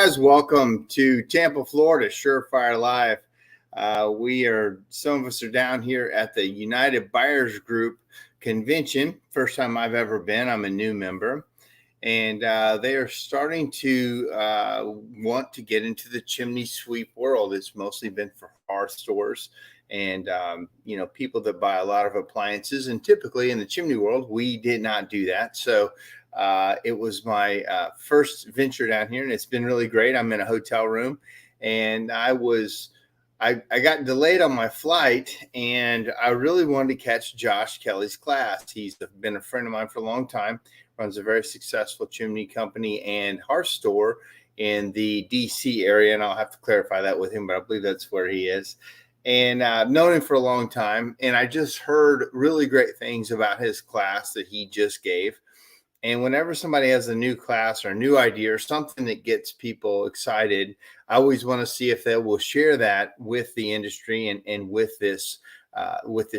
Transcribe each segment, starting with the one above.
guys, welcome to Tampa, Florida, SureFire Live. Some of us are down here at the United Buyers Group convention. First time I've ever been. I'm a new member. And they are starting to want to get into the chimney sweep world. It's mostly been for hearth stores and, people that buy a lot of appliances. And typically in the chimney world, we did not do that. So it was my first venture down here, and it's been really great. I'm in a hotel room, and I got delayed on my flight, and I really wanted to catch Josh Kelly's class. He's been a friend of mine for a long time, runs a very successful chimney company and hearth store in the DC area, and I'll have to clarify that with him, but I believe that's where he is. And I've known him for a long time, and I just heard really great things about his class that he just gave. And whenever somebody has a new class or a new idea or something that gets people excited, I always want to see if they will share that with the industry and with this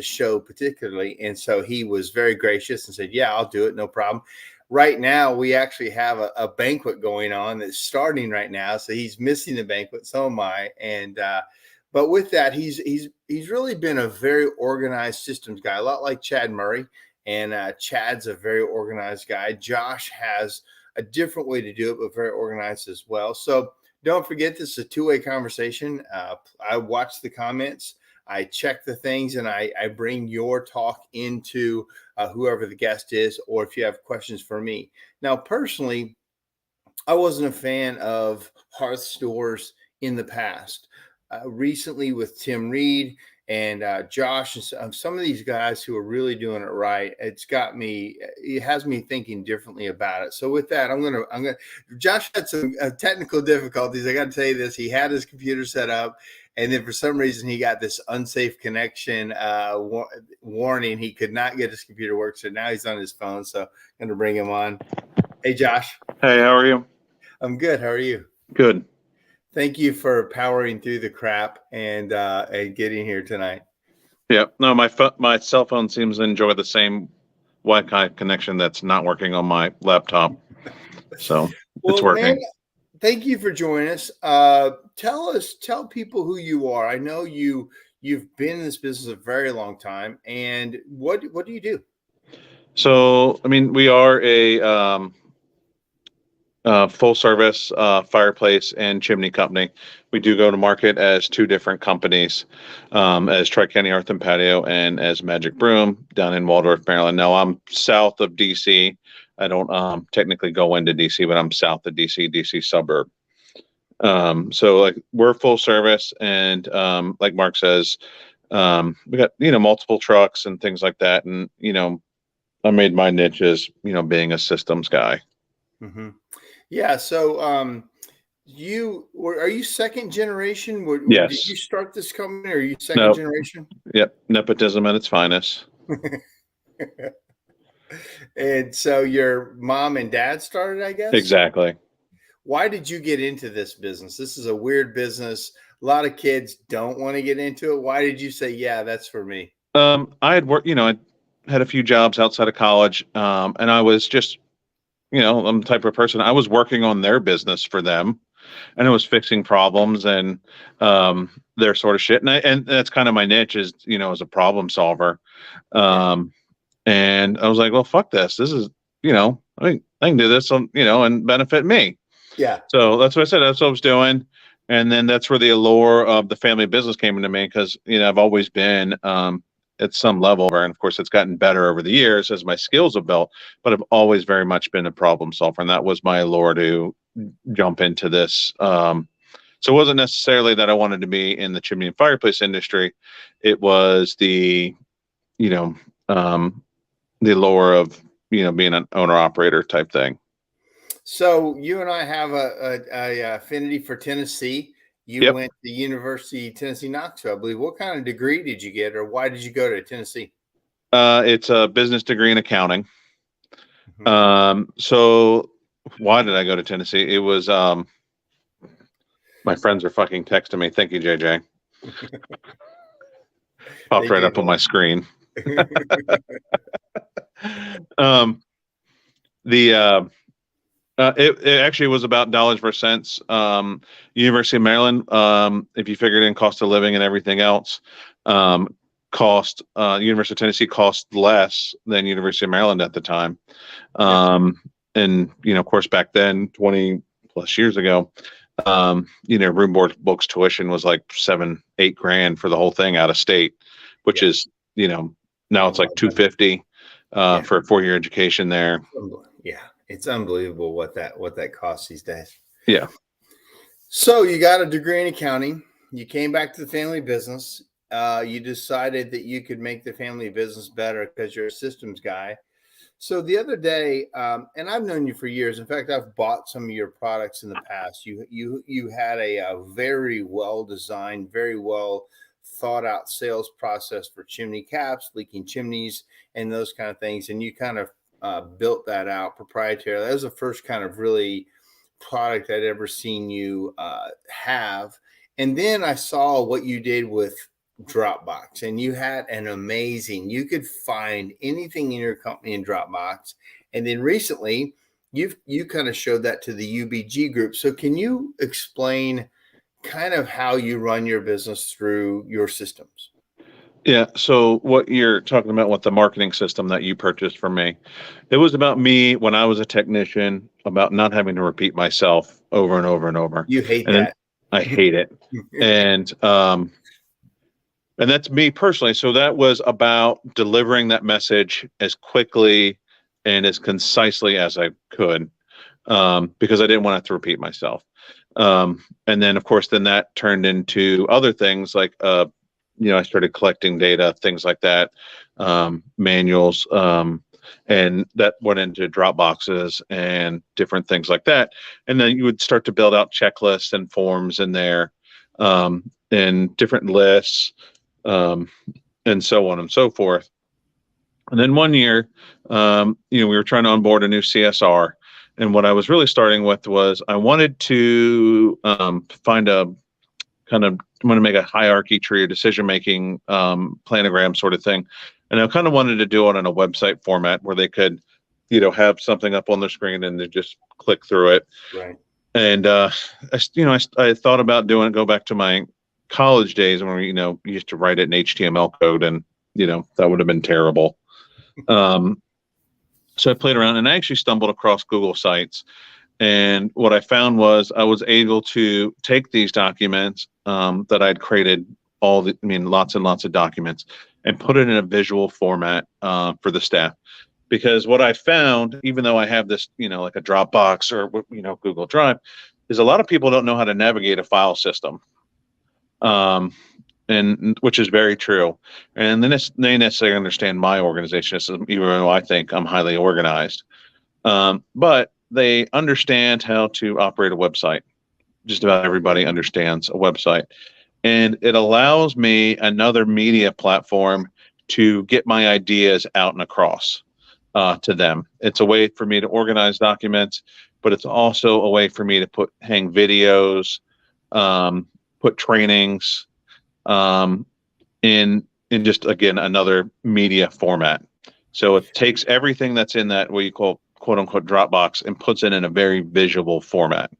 show particularly. And so he was very gracious and said, yeah, I'll do it. No problem. Right now, we actually have a banquet going on that's starting right now. So he's missing the banquet. So am I. And but with that, he's really been a very organized systems guy, a lot like Chad Murray. And Chad's a very organized guy. Josh has a different way to do it, but very organized as well. So don't forget, this is a two-way conversation. I watch the comments, I check the things, and I bring your talk into whoever the guest is, or if you have questions for me. Now, personally, I wasn't a fan of hearth stores in the past. Recently with Tim Reed and Josh and some of these guys who are really doing it right, it has me thinking differently about it. So with that, I'm gonna. Josh had some technical difficulties. I got to tell you this: he had his computer set up, and then for some reason he got this unsafe connection warning. He could not get his computer to work, so now he's on his phone. So I'm gonna bring him on. Hey, Josh. Hey, how are you? I'm good. How are you? Good. Thank you for powering through the crap and getting here tonight. Yeah, no, my cell phone seems to enjoy the same Wi-Fi connection that's not working on my laptop, so it's working. Man, thank you for joining us. Tell people who you are. I know you've been in this business a very long time, and what do you do? So, I mean, we are a full service fireplace and chimney company. We do go to market as two different companies, as Tri-County Hearth and Patio and as Magic Broom down in Waldorf, Maryland. Now I'm south of DC. I don't technically go into DC, but I'm south of DC suburb. So like we're full service, and like Mark says, we got multiple trucks and things like that, and I made my niche as being a systems guy. Mm-hmm. Yeah. So, are you second generation? Yes. Did you start this company, or are you second generation? Yep. Nepotism at its finest. And so your mom and dad started, I guess? Exactly. Why did you get into this business? This is a weird business. A lot of kids don't want to get into it. Why did you say, yeah, that's for me? I had worked, I had a few jobs outside of college. And I was just, I'm the type of person, I was working on their business for them, and I was fixing problems and their sort of shit. And that's kind of my niche is, as a problem solver. And I was like, well, fuck this. This is, I can do this, and benefit me. Yeah. So that's what I said. That's what I was doing. And then that's where the allure of the family business came into me, because, I've always been at some level, and of course it's gotten better over the years as my skills have built, but I've always very much been a problem solver. And that was my allure to jump into this. So it wasn't necessarily that I wanted to be in the chimney and fireplace industry. It was the allure of, being an owner operator type thing. So you and I have a affinity for Tennessee. You went to University of Tennessee, Knoxville, I believe. What kind of degree did you get, or why did you go to Tennessee? It's a business degree in accounting. Mm-hmm. So why did I go to Tennessee? It was my friends are fucking texting me. Thank you, JJ. Popped right up on my screen. It actually was about dollars versus cents. University of Maryland, if you figured in cost of living and everything else, University of Tennessee cost less than University of Maryland at the time. And, of course, back then, 20 plus years ago, room board books tuition was like $7-8 grand for the whole thing out of state, which is, now it's like $250 for a 4-year education there. Yeah. It's unbelievable what that costs these days. Yeah. So you got a degree in accounting. You came back to the family business. You decided that you could make the family business better because you're a systems guy. So the other day, and I've known you for years. In fact, I've bought some of your products in the past. You had a very well designed, very well thought out sales process for chimney caps, leaking chimneys, and those kind of things. And you kind of built that out proprietary. That was the first kind of really product I'd ever seen you have. And then I saw what you did with Dropbox, and you had an amazing, you could find anything in your company in Dropbox. And then recently you kind of showed that to the UBG group. So can you explain kind of how you run your business through your systems? Yeah. So what you're talking about with the marketing system that you purchased from me, it was about me when I was a technician, about not having to repeat myself over and over and over. You hate that. I hate it. And that's me personally. So that was about delivering that message as quickly and as concisely as I could, because I didn't want to have to repeat myself. And then, of course, then that turned into other things like, I started collecting data, things like that, manuals, and that went into Dropboxes and different things like that. And then you would start to build out checklists and forms in there, and different lists, and so on and so forth. And then one year, we were trying to onboard a new CSR. And what I was really starting with was I wanted to find a kind of, I want to make a hierarchy tree or decision-making planogram sort of thing. And I kind of wanted to do it in a website format where they could, have something up on their screen and they just click through it. Right. And, I thought about go back to my college days when we, used to write it in HTML code, and, that would have been terrible. So I played around and I actually stumbled across Google Sites. And what I found was I was able to take these documents that I'd created, lots and lots of documents, and put it in a visual format for the staff. Because what I found, even though I have this, like a Dropbox or, Google Drive, is a lot of people don't know how to navigate a file system. And which is very true. And then they necessarily understand my organization system, even though I think I'm highly organized. But they understand how to operate a website. Just about everybody understands a website. And it allows me another media platform to get my ideas out and across to them. It's a way for me to organize documents, but it's also a way for me to hang videos, put trainings, in just, again, another media format. So it takes everything that's in that what you call quote unquote Dropbox and puts it in a very visual format.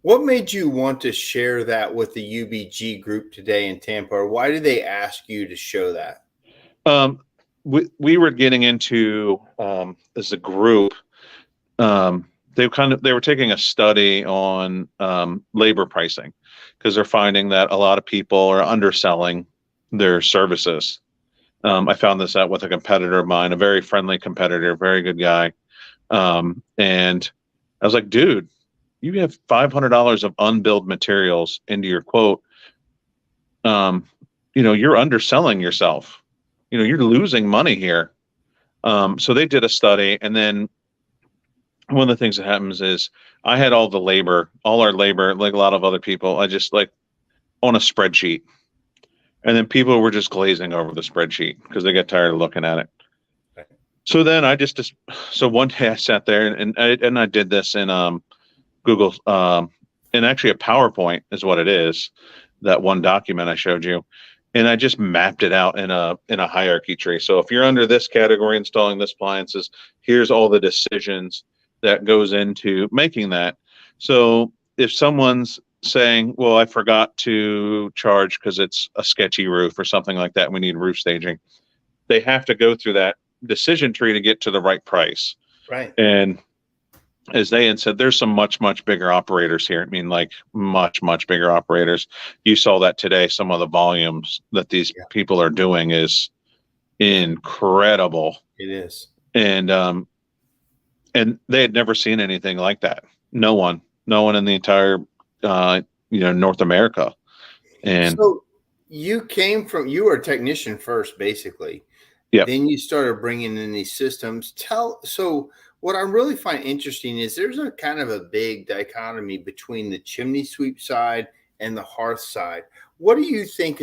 What made you want to share that with the UBG group today in Tampa? Or why did they ask you to show that? We were getting into, as a group, they were taking a study on labor pricing, because they're finding that a lot of people are underselling their services. I found this out with a competitor of mine, a very friendly competitor, very good guy. And I was like, dude, you have $500 of unbilled materials into your quote. You're underselling yourself. You're losing money here. So they did a study, and then one of the things that happens is I had all our labor, like a lot of other people, I just like on a spreadsheet. And then people were just glazing over the spreadsheet because they got tired of looking at it. Right. So then so one day I sat there and I did this in Google, and actually a PowerPoint is what it is, that one document I showed you. And I just mapped it out in a hierarchy tree. So if you're under this category, installing this appliances, here's all the decisions that goes into making that. So if someone's saying, well, I forgot to charge because it's a sketchy roof or something like that, we need roof staging, they have to go through that decision tree to get to the right price. Right. And as they had said, there's some much bigger operators here. I mean, like much bigger operators. You saw that today. Some of the volumes that these people are doing is incredible. It is. And they had never seen anything like that. No one in the entire North America. And so you were a technician first, basically. Yeah. Then you started bringing in these systems. So what I really find interesting is there's a kind of a big dichotomy between the chimney sweep side and the hearth side. What do you think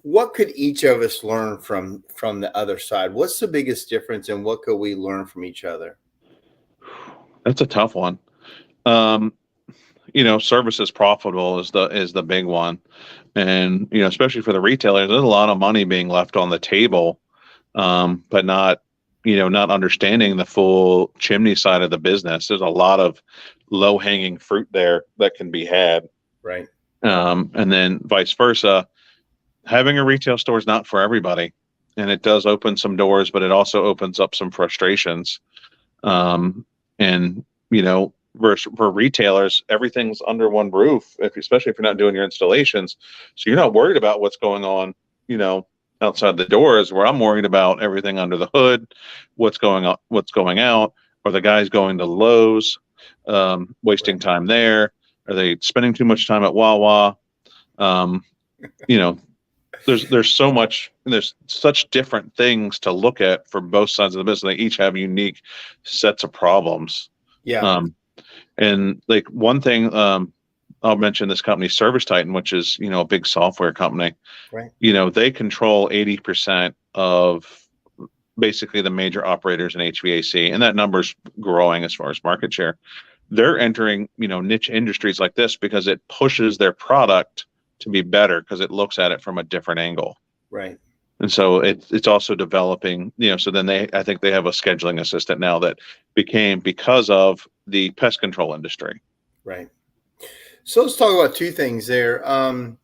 what could each of us learn from the other side? What's the biggest difference, and what could we learn from each other? That's a tough one. Service is profitable is the big one. And, especially for the retailers, there's a lot of money being left on the table, but not understanding the full chimney side of the business. There's a lot of low hanging fruit there that can be had. Right. And then vice versa, having a retail store is not for everybody. And it does open some doors, but it also opens up some frustrations. For retailers, everything's under one roof, especially if you're not doing your installations. So you're not worried about what's going on, outside the doors, where I'm worried about everything under the hood, what's going on, what's going out. Are the guys going to Lowe's, wasting time there? Are they spending too much time at Wawa? There's such different things to look at for both sides of the business. They each have unique sets of problems. Yeah. And like one thing, I'll mention this company, Service Titan, which is, a big software company. Right. They control 80% of basically the major operators in HVAC, and that number's growing as far as market share. They're entering, niche industries like this because it pushes their product to be better because it looks at it from a different angle. Right. And so it's also developing, so then I think they have a scheduling assistant now that became because of the pest control industry. Right. So let's talk about two things there. On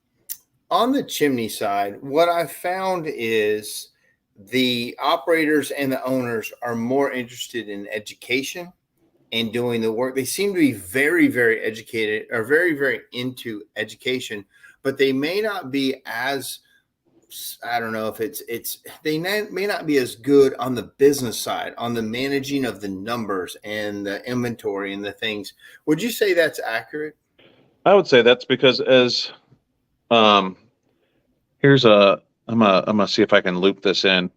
the chimney side, what I found is the operators and the owners are more interested in education and doing the work. They seem to be very, very educated, or very, very into education, but they may not be as, I don't know if they may not be as good on the business side, on the managing of the numbers and the inventory and the things. Would you say that's accurate? I would say that's because I'm gonna see if I can loop this in.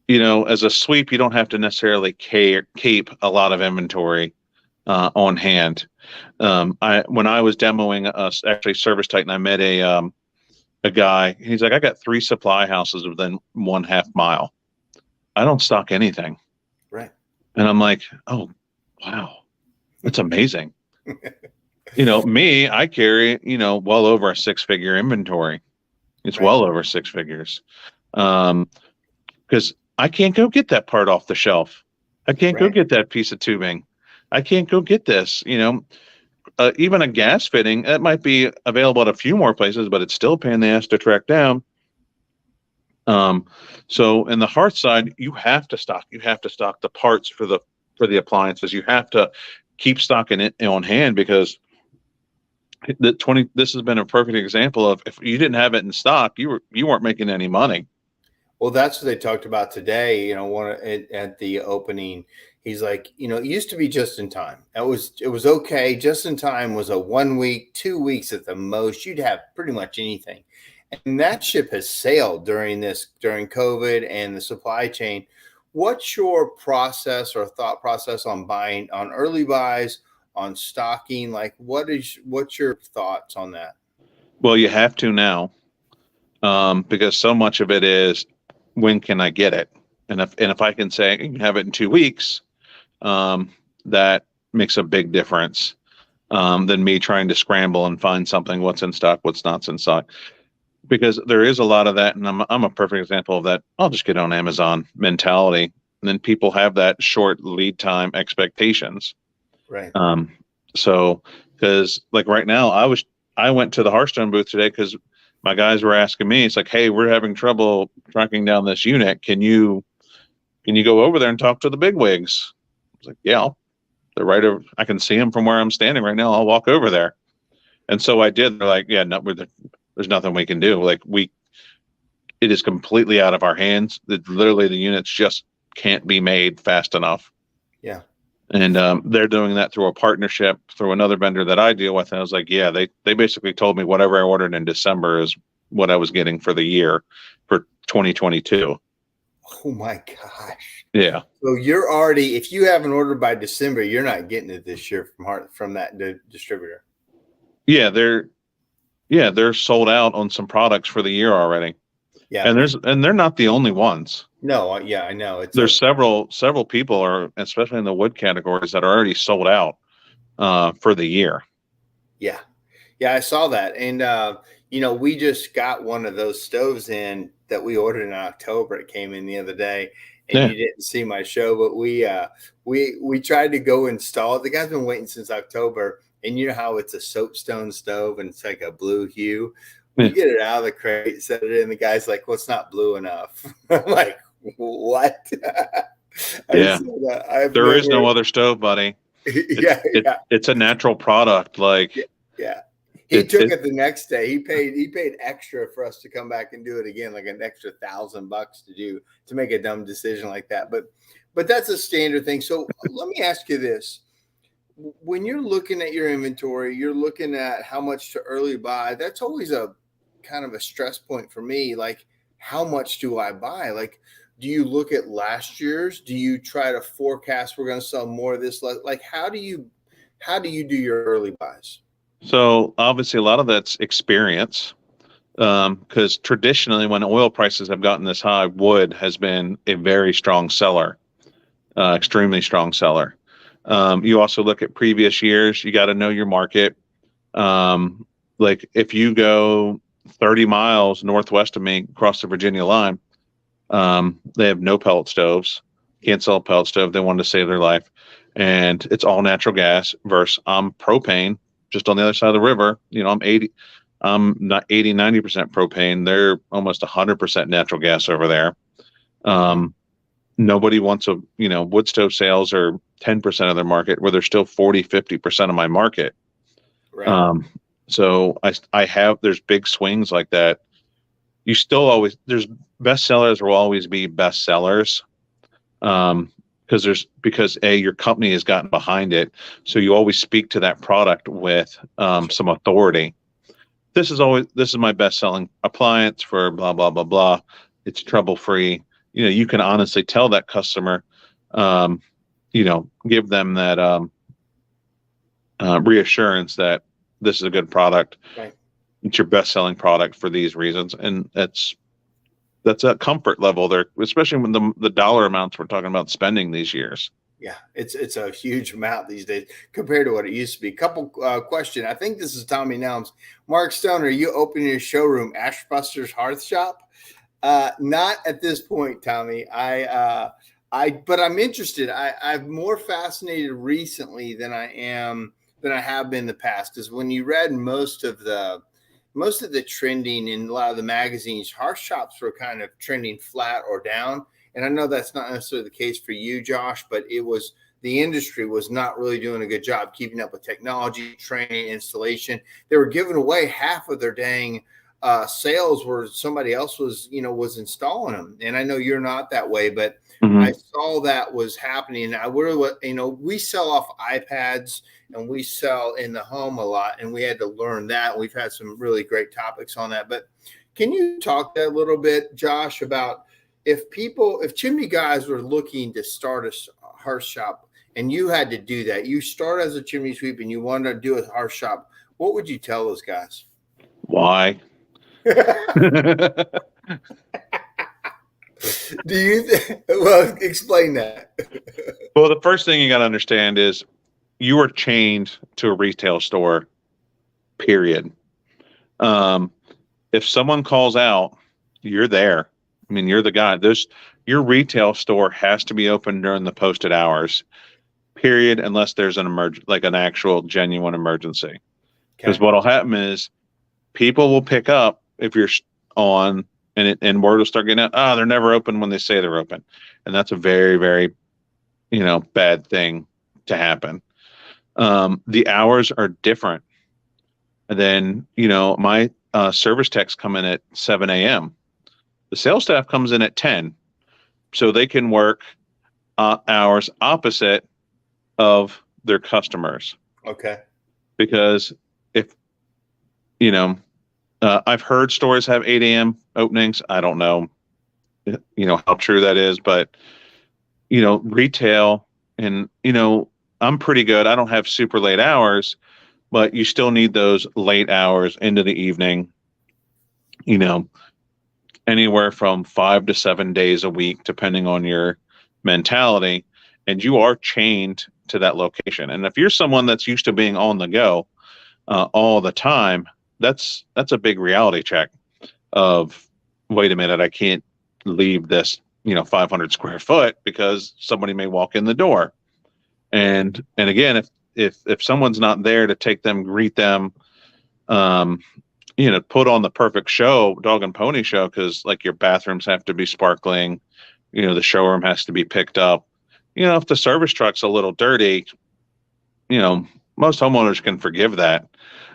As a sweep, you don't have to necessarily keep a lot of inventory on hand. When I was demoing actually Service Titan, I met a guy. He's like, I got 3 supply houses within 1/2 mile. I don't stock anything. Right. And I'm like, oh, wow, that's amazing. Me, I carry, well over a 6-figure inventory. It's well over 6 figures. Because I can't go get that part off the shelf. I can't go get that piece of tubing. I can't go get this, even a gas fitting, that might be available at a few more places, but it's still a pain in the ass to track down. So in the hearth side, you have to stock the parts for the appliances. You have to keep stocking it on hand, because this has been a perfect example of, if you didn't have it in stock, you weren't making any money. Well, that's what they talked about today. At the opening, he's like, it used to be just in time. It was okay. Just in time was a 1 week, 2 weeks at the most. You'd have pretty much anything, and that ship has sailed during COVID and the supply chain. What's your process or thought process on buying, on early buys, on stocking? Like, what's your thoughts on that? Well, you have to now, because so much of it is, when can I get it? And if I can say I can have it in 2 weeks, that makes a big difference, than me trying to scramble and find something, what's in stock, what's not in stock. Because there is a lot of that, and I'm a perfect example of that. I'll just get on Amazon mentality, and then people have that short lead time expectations. Right. So because like right now, I went to the Hearthstone booth today because my guys were asking me. It's like, hey, we're having trouble tracking down this unit. Can you go over there and talk to the big wigs? I was like, yeah, they're right over. I can see them from where I'm standing right now. I'll walk over there. And so I did. They're like, yeah, no, there's nothing we can do. Like it is completely out of our hands. Literally the units just can't be made fast enough. Yeah. And they're doing that through a partnership through another vendor that I deal with. And I was like, yeah, they basically told me whatever I ordered in December is what I was getting for the year for 2022. Oh my gosh. Yeah. So you're already, if you haven't ordered by December, you're not getting it this year from that distributor. Yeah, they're sold out on some products for the year already. Yeah. And they're not the only ones. No, yeah, I know. There's several people are, especially in the wood categories, that are already sold out for the year. Yeah. Yeah, I saw that. And we just got one of those stoves in that we ordered in October. It came in the other day, and you didn't see my show, but we tried to go install it. The guy's been waiting since October, and you know how it's a soapstone stove and it's like a blue hue. We get it out of the crate, set it in. The guy's like, "Well, it's not blue enough." I'm like, "What?" Yeah, there is no other stove, buddy. It's a natural product. Like, yeah. He took it the next day. He paid extra for us to come back and do it again, like an extra $1,000 to make a dumb decision like that. But that's a standard thing. So let me ask you this. When you're looking at your inventory, you're looking at how much to early buy. That's always a kind of a stress point for me. Like, how much do I buy? Like, do you look at last year's? Do you try to forecast we're going to sell more of this? Like, how do you do your early buys? So obviously a lot of that's experience, because traditionally when oil prices have gotten this high, wood has been a very strong seller, extremely strong seller. You also look at previous years. You got to know your market. Like if you go 30 miles northwest of me across the Virginia line, they have no pellet stoves. Can't sell a pellet stove. They wanted to save their life. And it's all natural gas versus propane just on the other side of the river. I'm not 90% propane. They're almost 100% natural gas over there. Nobody wants wood stove sales are 10% of their market, where they're still 40-50% of my market. Right. So there's big swings like that. You still always, there's best sellers will always be best sellers. Because your company has gotten behind it. So you always speak to that product with some authority. This is my best selling appliance for blah, blah, blah, blah. It's trouble-free. You can honestly tell that customer, give them that reassurance that this is a good product. Right. It's your best selling product for these reasons. And that's a comfort level there, especially when the dollar amounts we're talking about spending these years. Yeah, it's a huge amount these days compared to what it used to be. Couple question. I think this is Tommy Nelms. Mark Stone, are you opening your showroom, Ashbuster's Hearth Shop? Not at this point, Tommy. But I'm interested. I'm more fascinated recently than I have been in the past, because when you read most of the trending in a lot of the magazines, hearth shops were kind of trending flat or down. And I know that's not necessarily the case for you, Josh, but the industry was not really doing a good job keeping up with technology, training, installation. They were giving away half of their dang sales where somebody else was installing them. And I know you're not that way, but I saw that was happening. We sell off iPads and we sell in the home a lot, and we had to learn that. We've had some really great topics on that. But can you talk a little bit, Josh, about if chimney guys were looking to start a hearth shop and you had to do that, you start as a chimney sweep and you wanted to do a hearth shop, what would you tell those guys? Why? Well, explain that. Well, the first thing you got to understand is you are chained to a retail store, period. If someone calls out, you're there. I mean, you're the guy. Your retail store has to be open during the posted hours. period, unless there's an actual genuine emergency. Because Okay. what'll happen is people will pick up if you're on, and word will start getting out. Oh, they're never open when they say they're open, and that's a very, very, bad thing to happen. The hours are different. And then, my service techs come in at 7 a.m. The sales staff comes in at 10, so they can work hours opposite of their customers. Okay. Because if, I've heard stores have 8 a.m. openings. I don't know, how true that is, but, retail and, I'm pretty good. I don't have super late hours, but you still need those late hours into the evening, you know, anywhere from 5 to 7 days a week, depending on your mentality. And you are chained to that location. And if you're someone that's used to being on the go all the time, that's a big reality check of, wait a minute, I can't leave this, 500 square foot because somebody may walk in the door. And again, if someone's not there to take them, greet them, put on the perfect show, dog and pony show, because like your bathrooms have to be sparkling, the showroom has to be picked up. If the service truck's a little dirty, most homeowners can forgive that.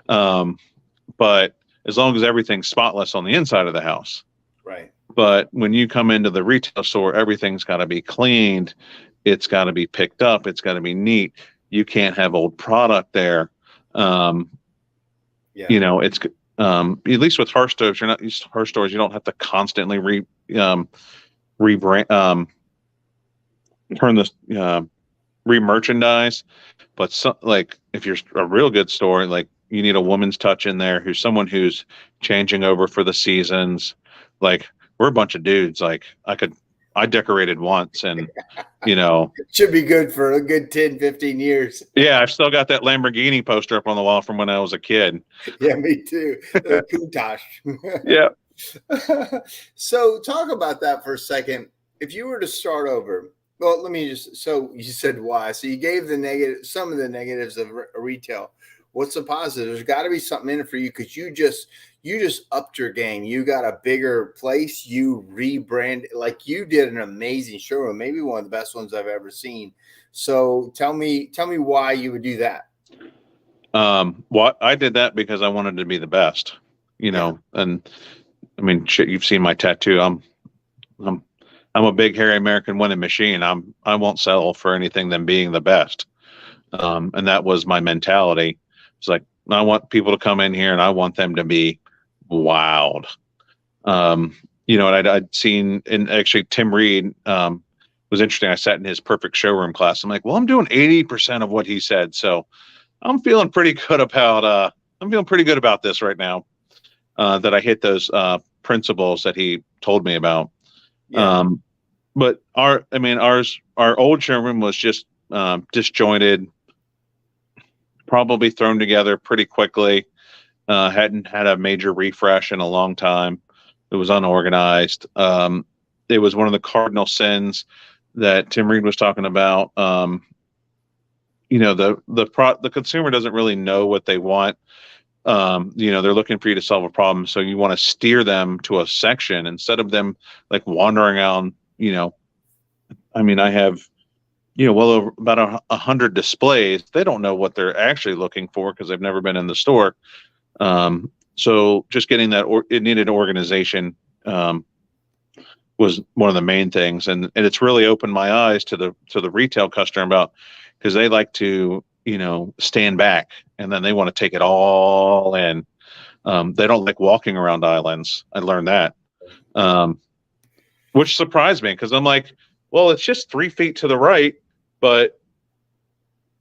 But as long as everything's spotless on the inside of the house. Right. But when you come into the retail store, everything's got to be cleaned. It's got to be picked up. It's got to be neat. You can't have old product there. It's at least with hearth stoves, you're not used to hearth stores. You don't have to constantly rebrand, turn this, re-merchandise. But like if you're a real good store, like you need a woman's touch in there, who's someone who's changing over for the seasons. Like we're a bunch of dudes. Like I decorated once, and should be good for a good 10, 15 years. Yeah, I've still got that Lamborghini poster up on the wall from when I was a kid. Yeah, me too. Countach. Yeah. So talk about that for a second. If you were to start over, well, so you said why. So you gave some of the negatives of retail. What's the positive? There's got to be something in it for you, because you just upped your game. You got a bigger place. You rebranded, like you did an amazing showroom, maybe one of the best ones I've ever seen. So tell me why you would do that. What I did that because I wanted to be the best, and I mean, shit, you've seen my tattoo. I'm a big hairy American winning machine. I won't settle for anything than being the best. And that was my mentality. It's like, I want people to come in here and I want them to be wowed. And I'd seen, and actually Tim Reed, was interesting. I sat in his perfect showroom class. I'm like, well, I'm doing 80% of what he said. So I'm feeling pretty good about this right now. That I hit those, principles that he told me about. Yeah. But our old showroom was just, disjointed, probably thrown together pretty quickly. Hadn't had a major refresh in a long time. It was unorganized. It was one of the cardinal sins that Tim Reed was talking about. The consumer doesn't really know what they want. They're looking for you to solve a problem. So you want to steer them to a section instead of them like wandering around, I have, well over about 100 displays. They don't know what they're actually looking for because they've never been in the store. So just getting that, it needed organization, was one of the main things. And it's really opened my eyes to the retail customer about, because they like to, stand back and then they want to take it all in. They don't like walking around islands. I learned that, which surprised me, because I'm like, well, it's just 3 feet to the right, but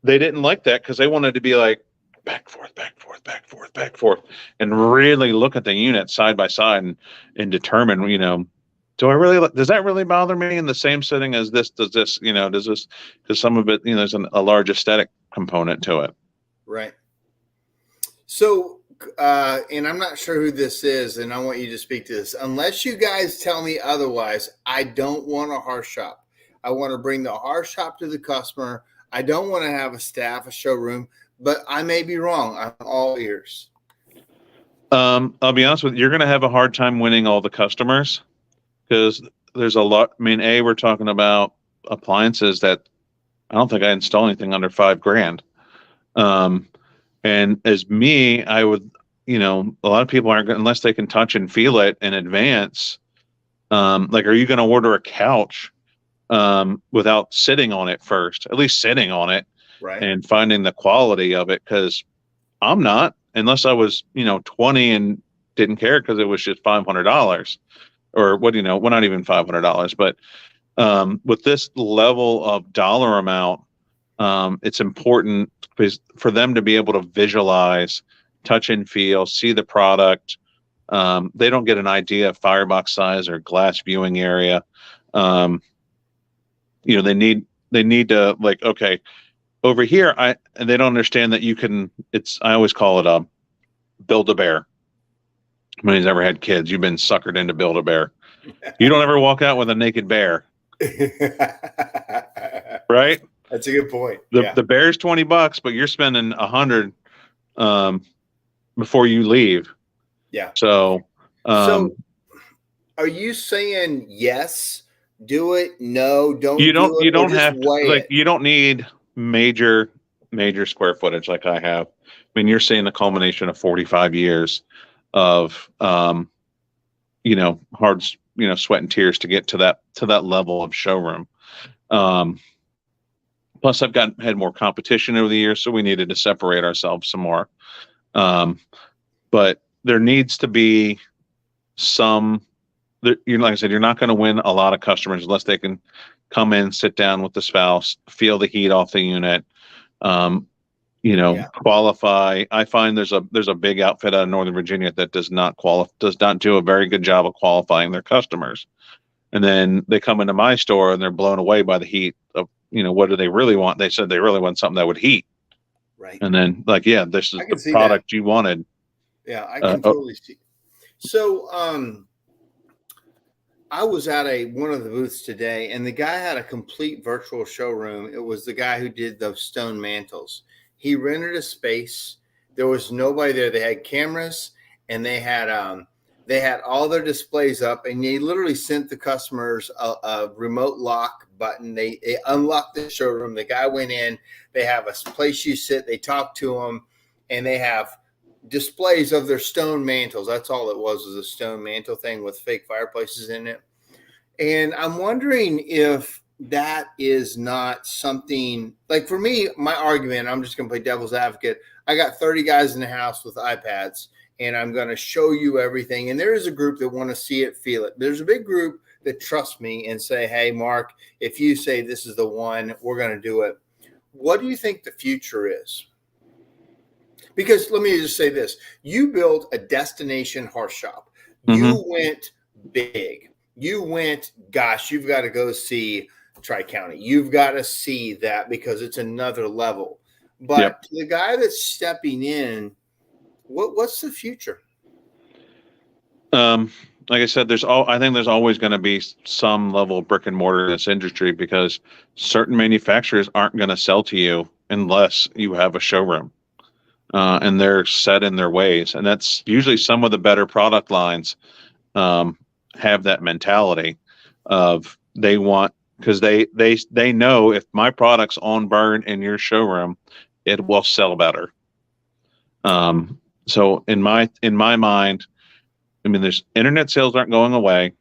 they didn't like that because they wanted to be like back, forth, back, forth, back, forth, back, forth, and really look at the unit side by side and determine, does that really bother me in the same setting as this? Does this, because some of it, there's a large aesthetic component to it. Right. So, and I'm not sure who this is, and I want you to speak to this. Unless you guys tell me otherwise, I don't want a hearth shop. I want to bring the hearth shop to the customer. I don't want to have a staff, a showroom, but I may be wrong. I'm all ears. I'll be honest with you, you're going to have a hard time winning all the customers because there's a lot. I mean, we're talking about appliances that I don't think I install anything under $5,000. And as me, I would, a lot of people aren't unless they can touch and feel it in advance. Like, are you going to order a couch without sitting on it first? At least sitting on it, right, and finding the quality of it. Because I'm not, unless I was, 20 and didn't care because it was just $500 or what, well, not even $500, but with this level of dollar amount, it's important for them to be able to visualize, touch and feel, see the product. They don't get an idea of firebox size or glass viewing area. They need to, like, okay, over here, and they don't understand that I always call it a Build-A-Bear. When he's ever had kids, you've been suckered into Build-A-Bear. You don't ever walk out with a naked bear. Right? That's a good point. The bear's $20, but you're spending $100 before you leave. Yeah. So are you saying yes, do it? No, don't. You don't. Do it, you don't have to, like. It? You don't need major square footage like I have. I mean, you're seeing the culmination of 45 years of hard, sweat and tears to get to that level of showroom. Plus, I've had more competition over the years, so we needed to separate ourselves some more. But there needs to be some. Like I said, you're not going to win a lot of customers unless they can come in, sit down with the spouse, feel the heat off the unit, qualify. I find there's a big outfit out of Northern Virginia that does not do a very good job of qualifying their customers. And then they come into my store and they're blown away by the heat of, what do they really want? They said they really want something that would heat. Right. And then this is the product you wanted. Yeah, I can totally see. So, I was at one of the booths today, and the guy had a complete virtual showroom. It was the guy who did those stone mantles. He rented a space. There was nobody there. They had cameras, and they had all their displays up, and they literally sent the customers a remote lock button. They unlocked the showroom. The guy went in. They have a place you sit. They talk to them, and they have displays of their stone mantles. That's all it was a stone mantle thing with fake fireplaces in it. And I'm wondering if that is not something, like, for me, my argument, I'm just going to play devil's advocate. I got 30 guys in the house with iPads, and I'm going to show you everything. And there is a group that want to see it, feel it. There's a big group that trust me and say, hey, Mark, if you say this is the one, we're going to do it. What do you think the future is? Because let me just say this. You built a destination hearth shop. Mm-hmm. You went big. You went, gosh, you've got to go see Tri-County. You've got to see that because it's another level. But the guy that's stepping in, what's the future? Like I said, I think there's always going to be some level of brick and mortar in this industry because certain manufacturers aren't going to sell to you unless you have a showroom. And they're set in their ways. And that's usually some of the better product lines have that mentality of they want, because they know if my product's on burn in your showroom, it will sell better. So in my mind, I mean, there's internet sales aren't going away.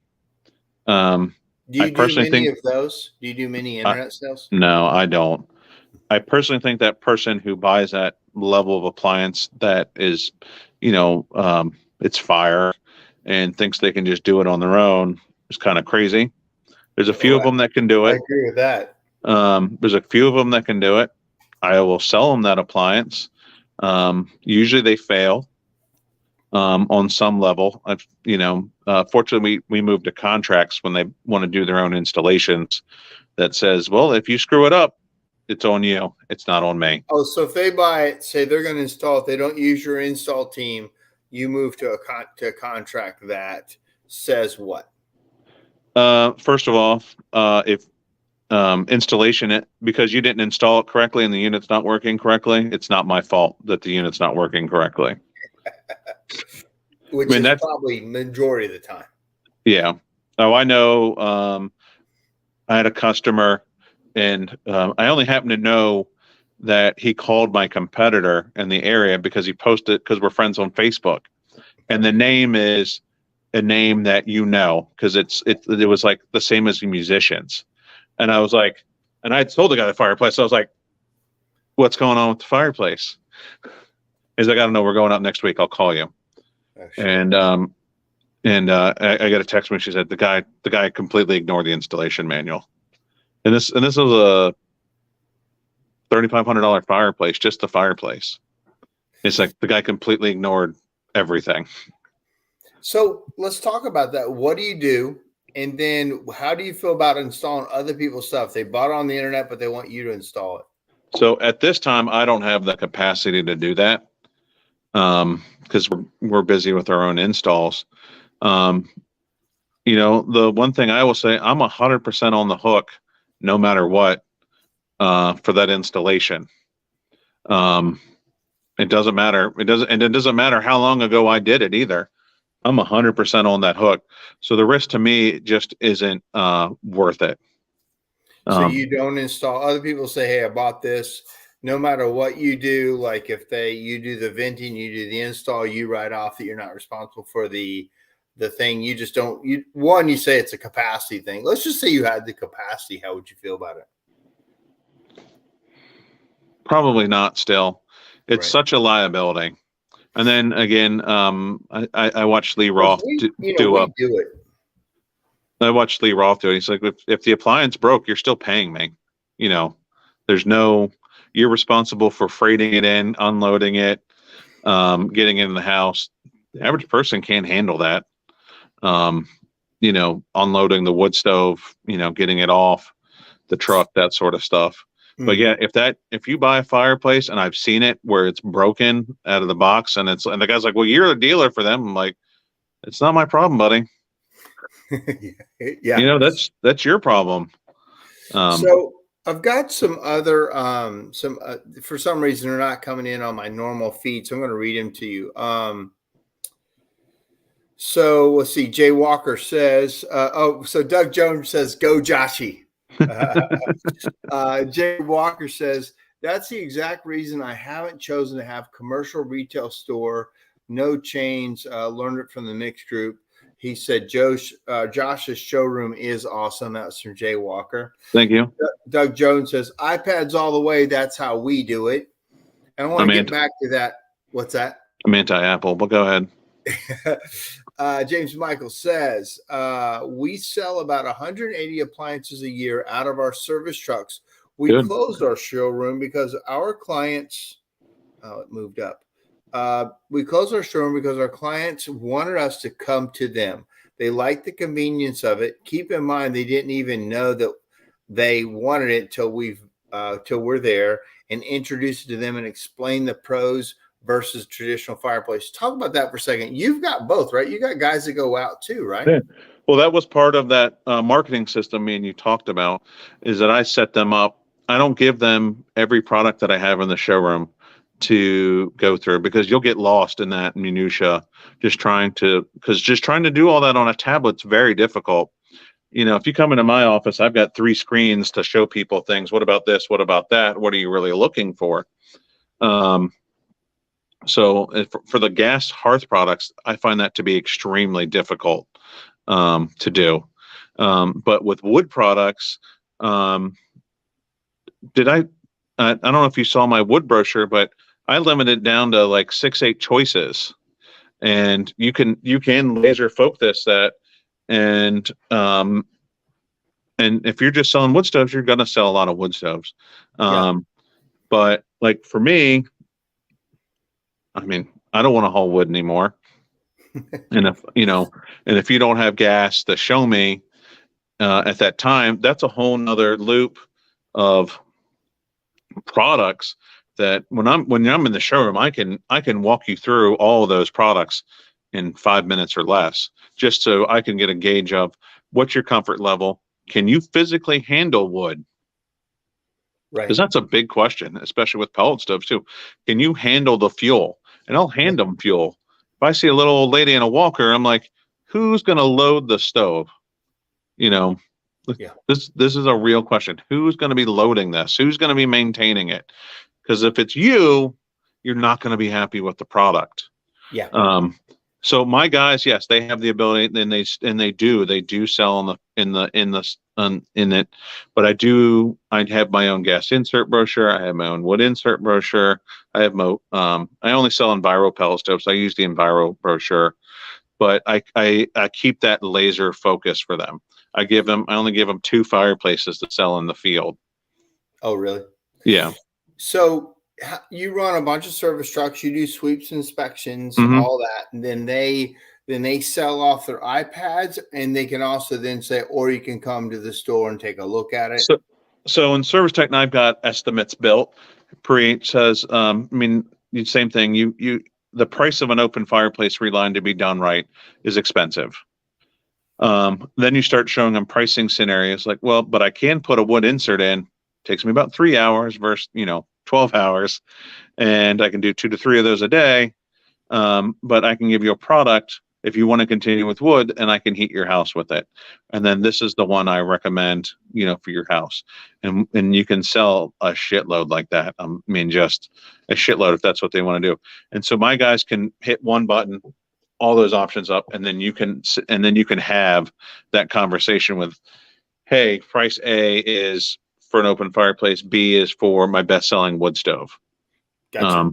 Do you do many of those? Do you do many internet sales? No, I don't. I personally think that person who buys that level of appliance that is, it's fire and thinks they can just do it on their own is kind of crazy. There's a few of them that can do it. I agree with that. There's a few of them that can do it. I will sell them that appliance. Usually they fail on some level. Fortunately, we moved to contracts when they want to do their own installations that says, well, if you screw it up, it's on you. It's not on me. Oh, so if they buy it, say they're going to install it, they don't use your install team, you move to a contract that says what? First of all, if installation, because you didn't install it correctly and the unit's not working correctly, it's not my fault that the unit's not working correctly. Which is probably majority of the time. Yeah. Oh, I know. I had a customer, and I only happen to know that he called my competitor in the area because he posted, because we're friends on Facebook, and the name is a name that because it was like the same as the musicians, and I was like, and I told the guy the fireplace, so I was like, "What's going on with the fireplace?" He's like, "I don't know. We're going out next week. I'll call you." Oh, sure. And I got a text when she said the guy completely ignored the installation manual, and this was a $3,500 fireplace, just the fireplace. It's like the guy completely ignored everything. So let's talk about that. What do you do? And then how do you feel about installing other people's stuff? They bought it on the internet, but they want you to install it. So at this time, I don't have the capacity to do that because we're busy with our own installs. The one thing I will say, I'm 100% on the hook, no matter what, for that installation. It doesn't matter. It doesn't matter how long ago I did it either. I'm 100% on that hook. So the risk to me just isn't worth it. So you don't install. Other people say, "Hey, I bought this." No matter what you do, like if you do the venting, you do the install, you write off that you're not responsible for the thing. You just don't. You say it's a capacity thing. Let's just say you had the capacity. How would you feel about it? Probably not. Still, it's such a liability. And then again, I watched Lee Roth do it. I watched Lee Roth do it. He's like, if the appliance broke, you're still paying me. You're responsible for freighting it in, unloading it, getting it in the house. The average person can't handle that. Unloading the wood stove, getting it off the truck, that sort of stuff. But yeah, if you buy a fireplace, and I've seen it where it's broken out of the box, and the guy's like, "Well, you're the dealer for them." I'm like, "It's not my problem, buddy." Yeah, that's your problem. So I've got some other for some reason they're not coming in on my normal feed, so I'm going to read them to you. So let's see. Jay Walker says, so Doug Jones says, "Go Joshy." Jay Walker says, "That's the exact reason I haven't chosen to have commercial retail store, no chains. Learned it from the mixed group." He said, "Josh's showroom is awesome." That's from Jay Walker. Thank you. Doug Jones says, "iPads all the way. That's how we do it." And I want to get back to that. What's that? I'm anti-Apple, but go ahead. James Michael says, "We sell about 180 appliances a year out of our service trucks. We closed our showroom because our clients, it moved up. We closed our showroom because our clients wanted us to come to them. They liked the convenience of it. Keep in mind, they didn't even know that they wanted it till we're there and introduce it to them and explain the pros versus traditional fireplace." Talk about that for a second. You've got both, right? You got guys that go out too, right? Yeah. Well, that was part of that marketing system me and you talked about, is that I set them up. I don't give them every product that I have in the showroom to go through, because you'll get lost in that minutia just trying to do all that on a tablet's very difficult. If you come into my office, I've got 3 screens to show people things. What about this? What about that? What are you really looking for? So for the gas hearth products, I find that to be extremely difficult to do. But with wood products, I don't know if you saw my wood brochure, but I limited it down to like 6-8 choices, and you can laser focus that, and if you're just selling wood stoves, you're going to sell a lot of wood stoves. But like for me, I mean, I don't want to haul wood anymore. And if you don't have gas to show me at that time, that's a whole nother loop of products that when I'm in the showroom, I can walk you through all of those products in 5 minutes or less, just so I can get a gauge of what's your comfort level. Can you physically handle wood? Right. Because that's a big question, especially with pellet stoves too. Can you handle the fuel? And I'll Yeah. hand them fuel. If I see a little old lady in a walker, I'm like, who's going to load the stove? You know, Yeah. this is a real question. Who's going to be loading this? Who's going to be maintaining it? Because if it's you, you're not going to be happy with the product. Yeah. Um, so my guys, yes, they have the ability, and they do sell in it. But I have my own gas insert brochure. I have my own wood insert brochure. I only sell Enviro pellet stoves. I use the Enviro brochure, but I keep that laser focus for them. I only give them 2 fireplaces to sell in the field. Oh, really? Yeah. So you run a bunch of service trucks, you do sweeps, inspections, hmm all that, and then they sell off their iPads, and they can also then say, or you can come to the store and take a look at it. So in Service Tech, I've got estimates built. Pre says, I mean, same thing. The price of an open fireplace reline to be done right is expensive. Then you start showing them pricing scenarios like, well, but I can put a wood insert in. Takes me about 3 hours versus 12 hours, and I can do 2 to 3 of those a day. But I can give you a product if you want to continue with wood, and I can heat your house with it. And then this is the one I recommend, for your house. And you can sell a shitload like that. I mean, just a shitload if that's what they want to do. And so my guys can hit one button, all those options up, and then you can have that conversation with, hey, price A is for an open fireplace, B is for my best-selling wood stove. Gotcha.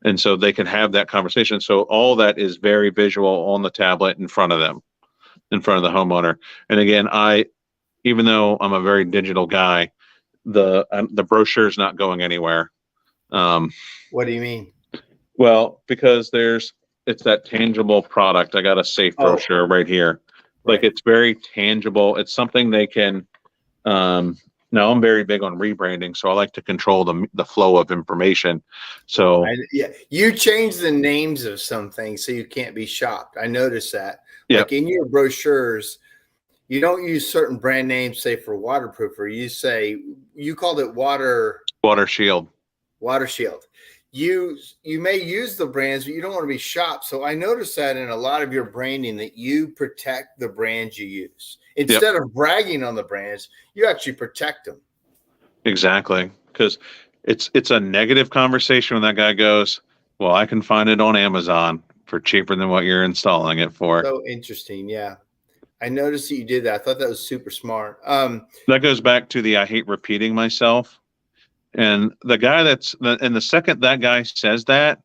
And so they can have that conversation. So all that is very visual on the tablet in front of them, in front of the homeowner. And again, even though I'm a very digital guy, the brochure is not going anywhere. What do you mean? Well, because it's that tangible product. I got a safe Oh, brochure right here. Like right. it's very tangible. It's something they can. Now I'm very big on rebranding, so I like to control the flow of information. So Yeah, you change the names of some things so you can't be shopped. I noticed that. yeah, Like in your brochures, you don't use certain brand names, say for waterproof, or you called it water shield. water shield. You may use the brands, but you don't want to be shopped. So I noticed that in a lot of your branding that you protect the brands you use. Yep, Instead of bragging on the brands, you actually protect them. exactly. Because it's a negative conversation when that guy goes, well, I can find it on Amazon for cheaper than what you're installing it for. So interesting. Yeah. I noticed that you did that. I thought that was super smart. That goes back to I hate repeating myself. And the second that guy says that,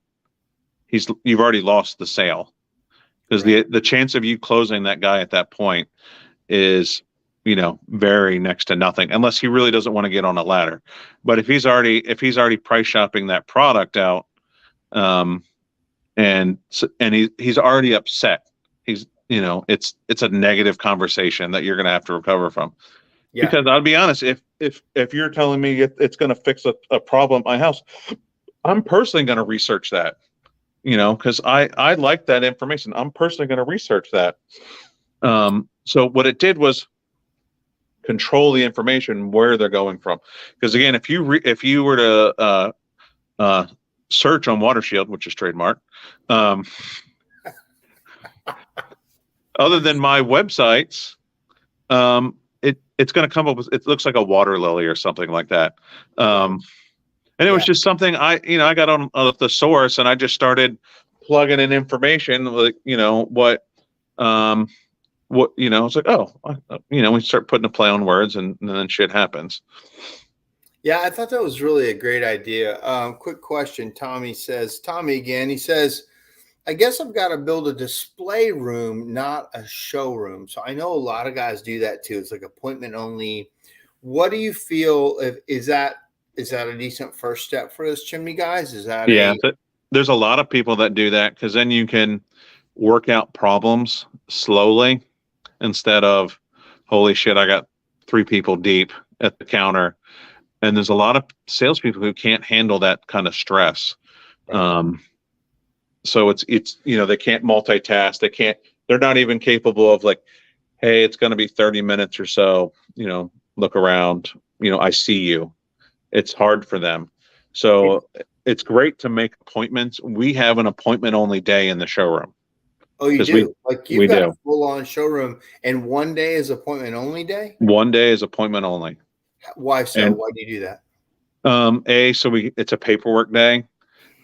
you've already lost the sale. Because Right. the chance of you closing that guy at that point is, very next to nothing, unless he really doesn't want to get on a ladder. But if he's already price shopping that product out, and he's already upset, it's a negative conversation that you're going to have to recover from. Yeah. Because I'll be honest, if you're telling me it's going to fix a problem at my house, I'm personally going to research that. Because I like that information. I'm personally going to research that. So what it did was control the information where they're going from. Because again, if you were to search on Water Shield, which is trademark, other than my websites, it's going to come up with, it looks like a water lily or something like that. And it was just something I got on the thesaurus, and I just started plugging in information, like, it's like, we start putting a play on words, and then shit happens. Yeah, I thought that was really a great idea. Quick question. Tommy again, he says, I guess I've got to build a display room, not a showroom. So I know a lot of guys do that too. It's like appointment only. What do you feel? Is that a decent first step for us chimney guys? There's a lot of people that do that, because then you can work out problems slowly instead of, holy shit, I got 3 people deep at the counter. And there's a lot of salespeople who can't handle that kind of stress. Right. So it's they can't multitask. They're not even capable of, like, hey, it's going to be 30 minutes or so, look around, I see you. it's hard for them. So it's great to make appointments. We have an appointment only day in the showroom. Oh, you 'Cause do? Like you've we got a do. full-on showroom, and one day is appointment only day? One day is appointment only. Why so? And Why do you do that? it's a paperwork day.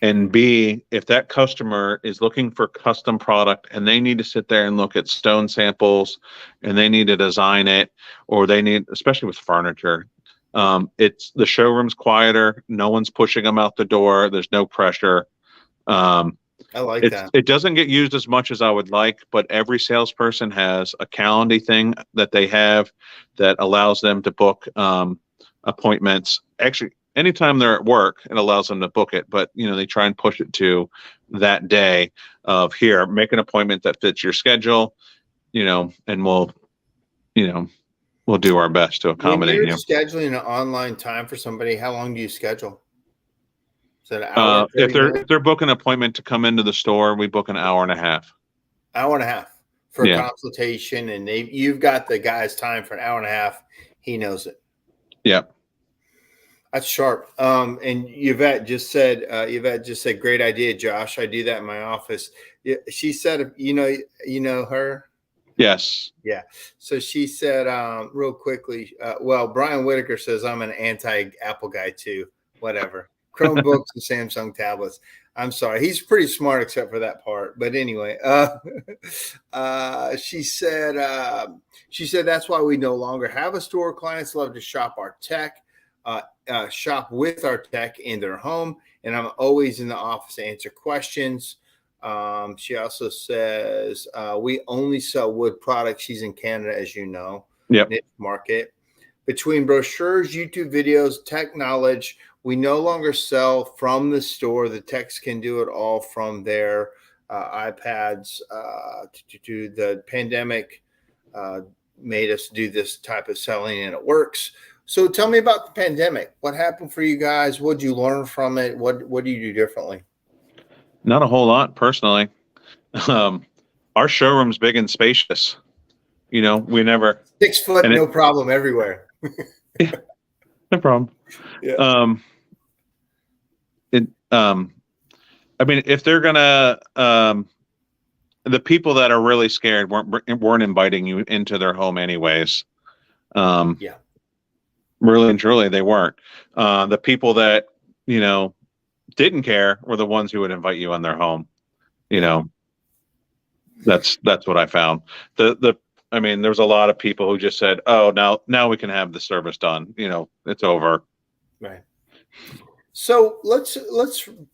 And B, if that customer is looking for custom product and they need to sit there and look at stone samples and they need to design it, or they need, especially with furniture, it's the showroom's quieter. No one's pushing them out the door. There's no pressure. I like that. It doesn't get used as much as I would like, but every salesperson has a calendar thing that they have that allows them to book appointments. Actually, anytime they're at work, it allows them to book it, but they try and push it to that day of here, make an appointment that fits your schedule, and we'll do our best to When accommodate you're you. scheduling an online time for somebody, how long do you schedule? Is it an hour? If 30 they're minutes? if they're booking an appointment to come into the store, we book an hour and a half. Hour and a half for a Yeah. consultation, and you've got the guy's time for an hour and a half. He knows it. Yeah. That's sharp. And Yvette just said, great idea, Josh. I do that in my office. Yeah, she said, you know her. Yes. Yeah. So she said, real quickly, well, Brian Whitaker says I'm an anti-Apple guy too. Whatever. Chromebooks and Samsung tablets. I'm sorry. He's pretty smart except for that part. But anyway, she said that's why we no longer have a store. Clients love to shop our tech, shop with our tech in their home. And I'm always in the office to answer questions. She also says we only sell wood products. She's in Canada, as you know. Yep. Niche market. Between brochures, YouTube videos, tech knowledge, we no longer sell from the store. The techs can do it all from their iPads. The pandemic made us do this type of selling, and it works. So tell me about the pandemic. What happened for you guys? What did you learn from it? What do you do differently? Not a whole lot, personally. Our showroom's big and spacious. We never 6 foot, and no problem everywhere. no problem. Yeah. I mean, if they're gonna, the people that are really scared weren't inviting you into their home anyways. Yeah. Really and truly, they weren't. The people that didn't care were the ones who would invite you in their home. That's what I found. I mean, there's a lot of people who just said, "Oh, now we can have the service done. It's over." Right. So let's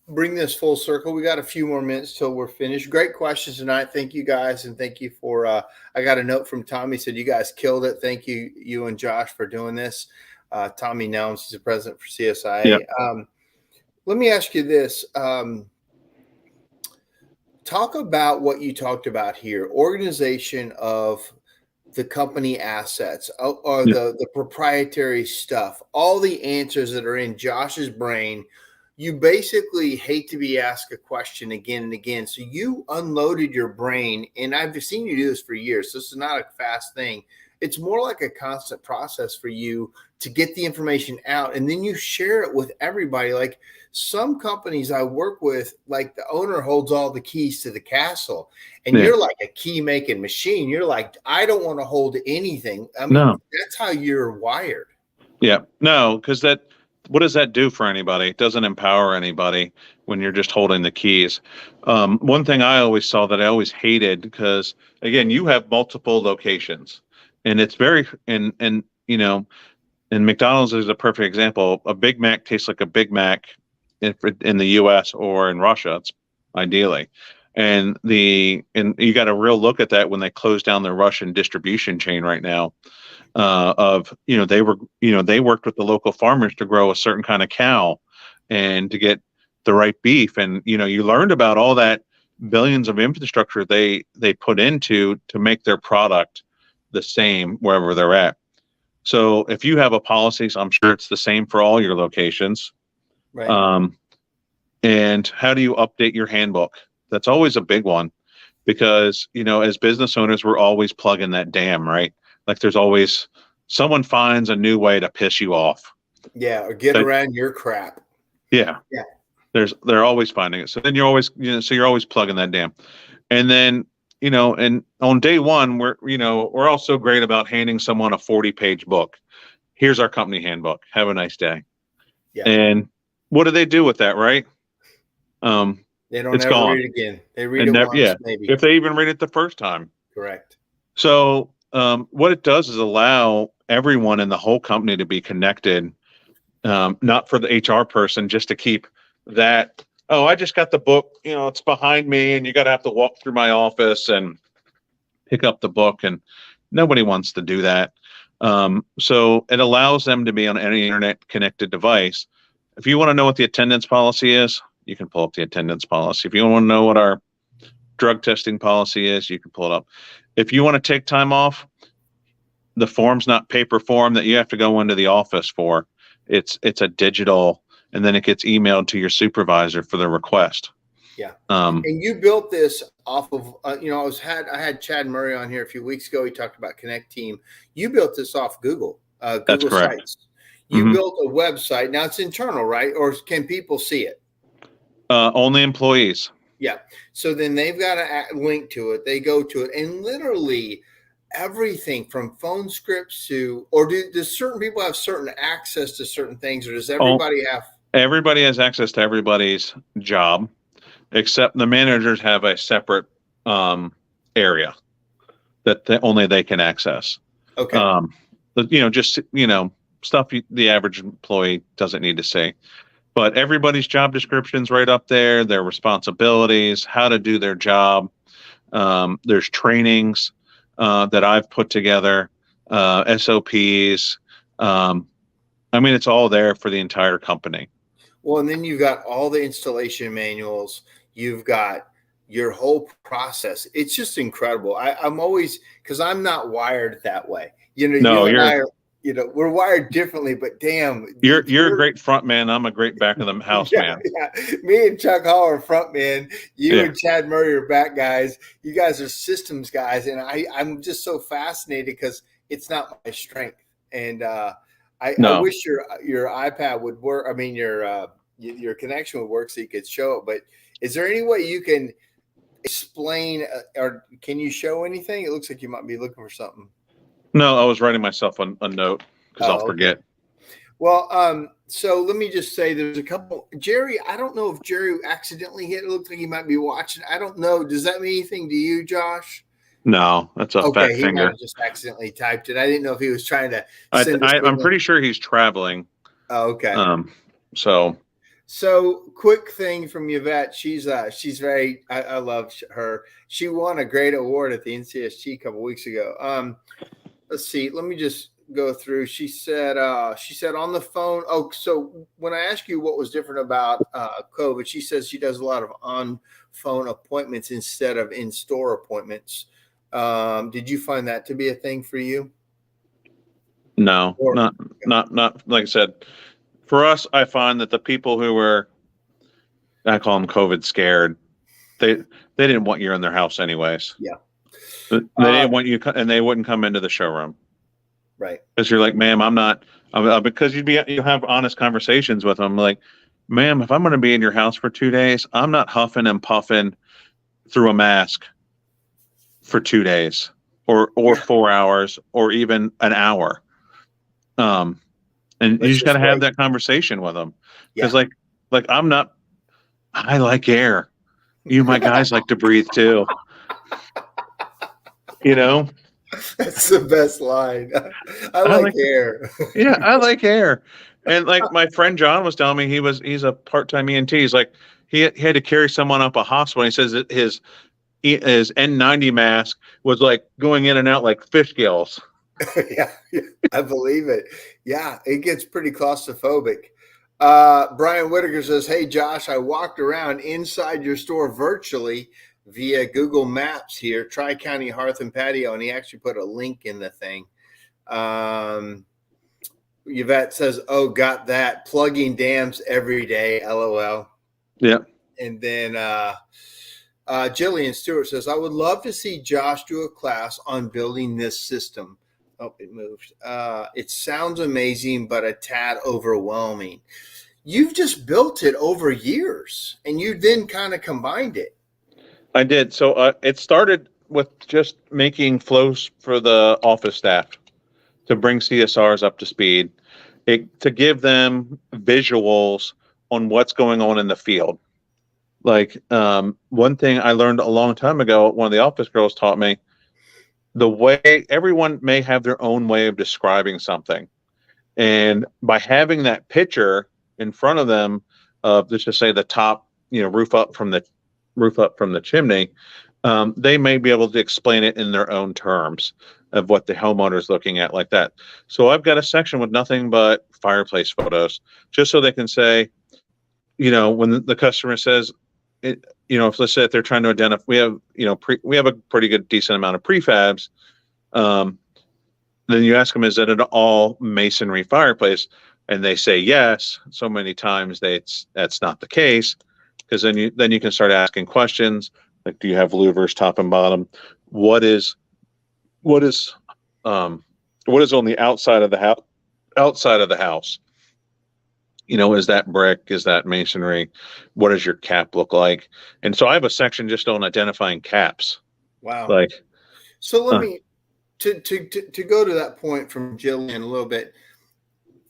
bring this full circle. We got a few more minutes till we're finished. Great questions tonight. Thank you guys, and thank you for. I got a note from Tommy, said you guys killed it. Thank you and Josh for doing this. Tommy Nelms, he's the president for CSIA. Yep. Let me ask you this. Talk about what you talked about here, organization of the company assets or the proprietary stuff, all the answers that are in Josh's brain. You basically hate to be asked a question again and again. So you unloaded your brain, and I've seen you do this for years. So this is not a fast thing. It's more like a constant process for you to get the information out, and then you share it with everybody. Like some companies I work with, like the owner holds all the keys to the castle, and you're like a key making machine. You're like, I don't want to hold anything. I mean, that's how you're wired. Yeah, no, because what does that do for anybody? It doesn't empower anybody when you're just holding the keys. One thing I always saw that I always hated, because again, you have multiple locations, and it's very and McDonald's is a perfect example. A Big Mac tastes like a Big Mac in the U.S. or in Russia, it's ideally. And you got a real look at that when they closed down the Russian distribution chain right now. They worked with the local farmers to grow a certain kind of cow and to get the right beef. And you learned about all that billions of infrastructure they put into to make their product the same wherever they're at. So if you have a policy, so I'm sure it's the same for all your locations. Right. And how do you update your handbook? That's always a big one, because as business owners, we're always plugging that dam, right? Like there's always someone finds a new way to piss you off. Yeah, or get That- around your crap. yeah. Yeah. They're always finding it. So then you're always, so you're always plugging that dam. And then, and on day one, we're also great about handing someone a 40-page book. Here's our company handbook. Have a nice day. Yeah. And what do they do with that, right? They don't It's ever gone. read it again. They read And it once, yeah, maybe. if they even read it the first time. Correct. So what it does is allow everyone in the whole company to be connected, not for the HR person, just to keep that. Oh, I just got the book, it's behind me, and you got to have to walk through my office and pick up the book, and nobody wants to do that. So it allows them to be on any internet connected device. If you want to know what the attendance policy is, you can pull up the attendance policy. If you want to know what our drug testing policy is, you can pull it up. If you want to take time off, the form's not paper form that you have to go into the office for. It's a digital, and then it gets emailed to your supervisor for the request. Yeah. And you built this off of, I had Chad Murray on here a few weeks ago. He talked about Connect Team. You built this off Google that's correct. Sites. You built a website. Now it's internal, right? Or can people see it? Only employees. Yeah. So then they've got a link to it. They go to it, and literally everything from phone scripts to, or does certain people have certain access to certain things, or does everybody have? Everybody has access to everybody's job, except the managers have a separate area that only they can access. Okay. Just stuff the average employee doesn't need to see. But everybody's job description's right up there, their responsibilities, how to do their job. There's trainings that I've put together, SOPs. It's all there for the entire company. Well, and then you've got all the installation manuals. You've got your whole process. It's just incredible. I'm always, because I'm not wired that way. No, you and I are, we're wired differently, but damn, you're a great front man. I'm a great back of the house man. Yeah. Me and Chuck Hall are front man. You and Chad Murray are back guys. You guys are systems guys, and I'm just so fascinated because it's not my strength. And I wish your iPad would work. I mean, your connection would work so you could show it. But is there any way you can explain, or can you show anything? It looks like you might be looking for something. No, I was writing myself a note because I'll forget. Okay. Well, so let me just say there's a couple. Jerry, I don't know if Jerry accidentally hit. It looks like he might be watching. I don't know. Does that mean anything to you, Josh? No, that's a fat he finger. might have just accidentally typed it. I didn't know if he was trying to send I'm pretty sure he's traveling. Oh, okay. So quick thing from Yvette. She's very, I love her. She won a great award at the NCSG a couple weeks ago. Let's see. Let me just go through. She said on the phone. Oh, so when I asked you what was different about COVID, she says she does a lot of on-phone appointments instead of in-store appointments. Did you find that to be a thing for you? No, not like I said. For us, I find that the people who were, I call them COVID scared, they didn't want you in their house anyways. Yeah. They didn't want you, and they wouldn't come into the showroom. Right. Because you're like, ma'am, I'm not. Because you have honest conversations with them. Like, ma'am, if I'm going to be in your house for 2 days, I'm not huffing and puffing through a mask for 2 days, or 4 hours, or even an hour. And you just got to have that conversation with them. Because like I'm not. I like air. You, my guys, like to breathe too. That's the best line. I like air. Yeah, I like air. And like my friend John was telling me, he's a part-time ENT. He's like, he had to carry someone up a hospital. He says that his N90 mask was like going in and out like fish gills. Yeah, I believe it. Yeah, it gets pretty claustrophobic. Brian Whitaker says, "Hey Josh, I walked around inside your store virtually via Google Maps here, Tri-County Hearth and Patio," and he actually put a link in the thing. Yvette says, "Oh, got that. Plugging dams every day, LOL." Yeah. And then Jillian Stewart says, "I would love to see Josh do a class on building this system." Oh, it moved. It sounds amazing, but a tad overwhelming. You've just built it over years, and you then kind of combined it. I did. So it started with just making flows for the office staff to bring CSRs up to speed, to give them visuals on what's going on in the field. Like one thing I learned a long time ago, one of the office girls taught me, the way everyone may have their own way of describing something. And by having that picture in front of them of, let's just say, the top, roof up from the chimney, they may be able to explain it in their own terms of what the homeowner is looking at, like that. So I've got a section with nothing but fireplace photos, just so they can say, when the customer says, if let's say if they're trying to identify, we have a pretty good decent amount of prefabs. Then you ask them, is it an all masonry fireplace? And they say yes. So many times that's not the case, because then you can start asking questions like, do you have louvers top and bottom? What is on the outside of the house? Outside of the house, is that brick? Is that masonry? What does your cap look like? And so I have a section just on identifying caps. Wow. Like, so let me to go to that point from Jillian a little bit.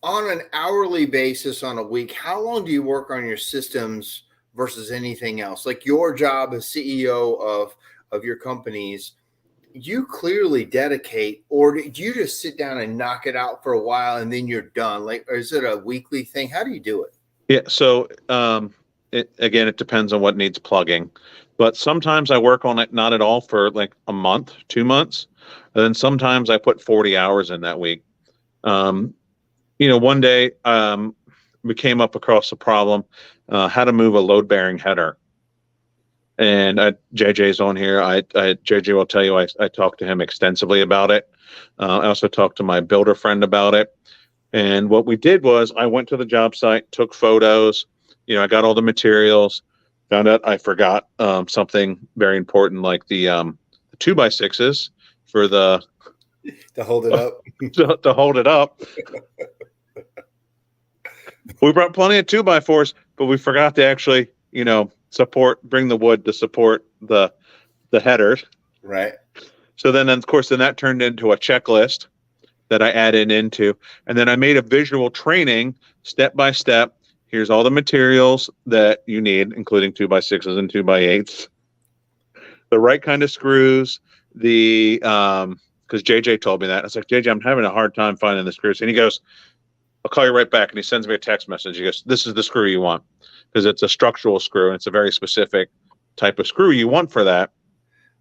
On an hourly basis, on a week, how long do you work on your systems versus anything else? Like your job as CEO of your companies, you clearly dedicate, or do you just sit down and knock it out for a while and then you're done? Like, or is it a weekly thing? How do you do it? Yeah. So it depends on what needs plugging, but sometimes I work on it not at all for like a month, 2 months, and then sometimes I put 40 hours in that week. One day we came up across a problem, how to move a load-bearing header. And JJ's on here. JJ will tell you I talked to him extensively about it. I also talked to my builder friend about it. And what we did was I went to the job site, took photos. I got all the materials. Found out I forgot something very important, like the 2x6s for the to hold it up. to hold it up. We brought plenty of 2x4s, but we forgot to actually, bring the wood to support the headers. Right. So then of course, that turned into a checklist that I added into, and then I made a visual training step by step. Here's all the materials that you need, including 2x6s and 2x8s, the right kind of screws, because JJ told me that. I was like, JJ, I'm having a hard time finding the screws. And he goes, I'll call you right back. And he sends me a text message. He goes, this is the screw you want, because it's a structural screw and it's a very specific type of screw you want for that.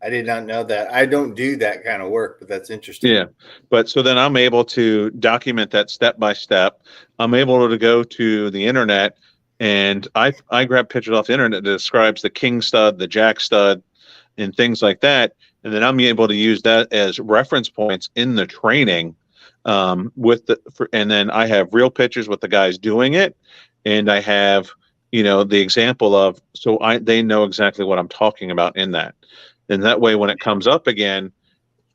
I did not know that. I don't do that kind of work, but that's interesting. Yeah. But so then I'm able to document that step by step. I'm able to go to the internet, and I grab pictures off the internet that describes the king stud, the jack stud, and things like that. And then I'm able to use that as reference points in the training. And then I have real pictures with the guys doing it, and I have the example of, they know exactly what I'm talking about in that. And that way, when it comes up again,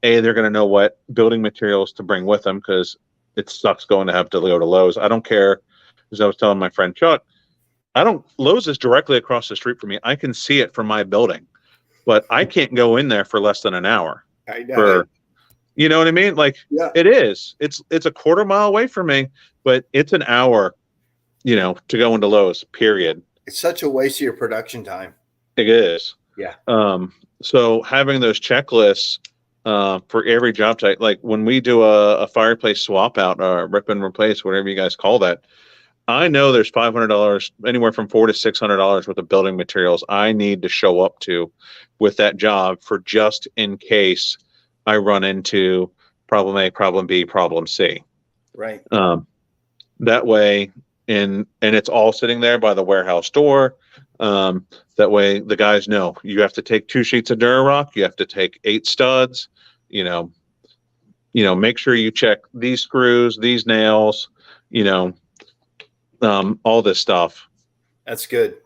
they're going to know what building materials to bring with them, because it sucks going to have to go to Lowe's. I don't care, as I was telling my friend Chuck, Lowe's is directly across the street from me. I can see it from my building, but I can't go in there for less than an hour. I know. You know what I mean? Like, yeah. It is. It's a quarter mile away from me, but it's an hour, to go into Lowe's, period. It's such a waste of your production time. It is. Yeah. So having those checklists for every job site, like when we do a fireplace swap out or rip and replace, whatever you guys call that, I know there's $500, anywhere from $400 to $600 worth of building materials I need to show up to with that job, for just in case I run into problem A, problem B, problem C. Right. That way, and it's all sitting there by the warehouse door. That way the guys know you have to take 2 sheets of Durarock, you have to take 8 studs, make sure you check these screws, these nails, all this stuff. That's good.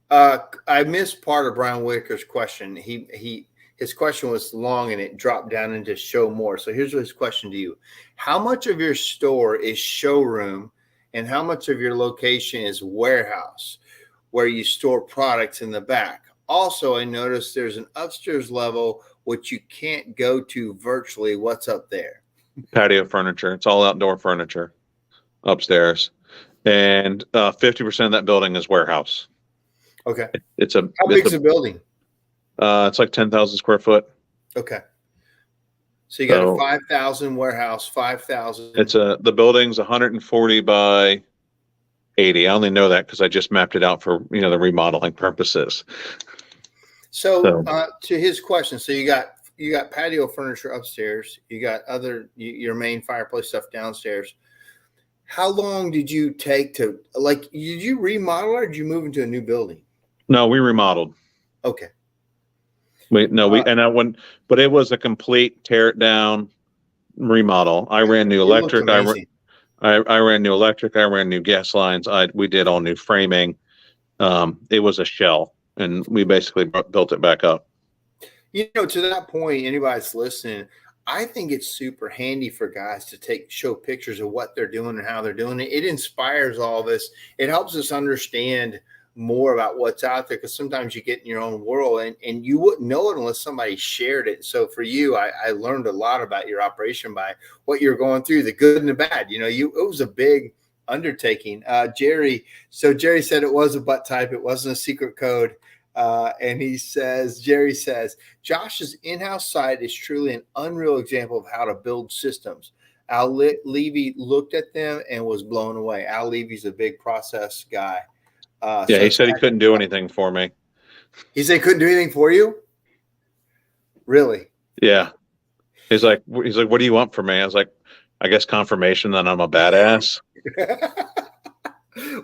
I missed part of Brian Whitaker's question. He his question was long and it dropped down into show more. So here's his question to you. How much of your store is showroom and how much of your location is warehouse where you store products in the back? Also, I noticed there's an upstairs level which you can't go to virtually. What's up there? Patio furniture. It's all outdoor furniture upstairs. And 50% of that building is warehouse. Okay. How big's the building? It's like 10,000 square foot. Okay. So you got a 5,000 warehouse, 5,000. The building's 140 by 80. I only know that because I just mapped it out for the remodeling purposes. So to his question, so you got patio furniture upstairs, you got your main fireplace stuff downstairs. How long did you take to did you remodel or did you move into a new building? No, we remodeled. Okay. But it was a complete tear it down remodel. I ran new electric. I ran new electric. I ran new gas lines. We did all new framing. It was a shell, and we basically built it back up. To that point, anybody's listening, I think it's super handy for guys to show pictures of what they're doing and how they're doing it. It inspires all of us. It helps us understand more about what's out there, because sometimes you get in your own world and you wouldn't know it unless somebody shared it. So for you, I learned a lot about your operation by what you're going through, the good and the bad. It was a big undertaking. Jerry said it was a butt type. It wasn't a secret code. And Jerry says, Josh's in-house site is truly an unreal example of how to build systems. Al Levy looked at them and was blown away. Al Levy's a big process guy. He said he couldn't do anything for me. He said he couldn't do anything for you? Really? Yeah. He's like, what do you want from me? I was like, I guess confirmation that I'm a badass.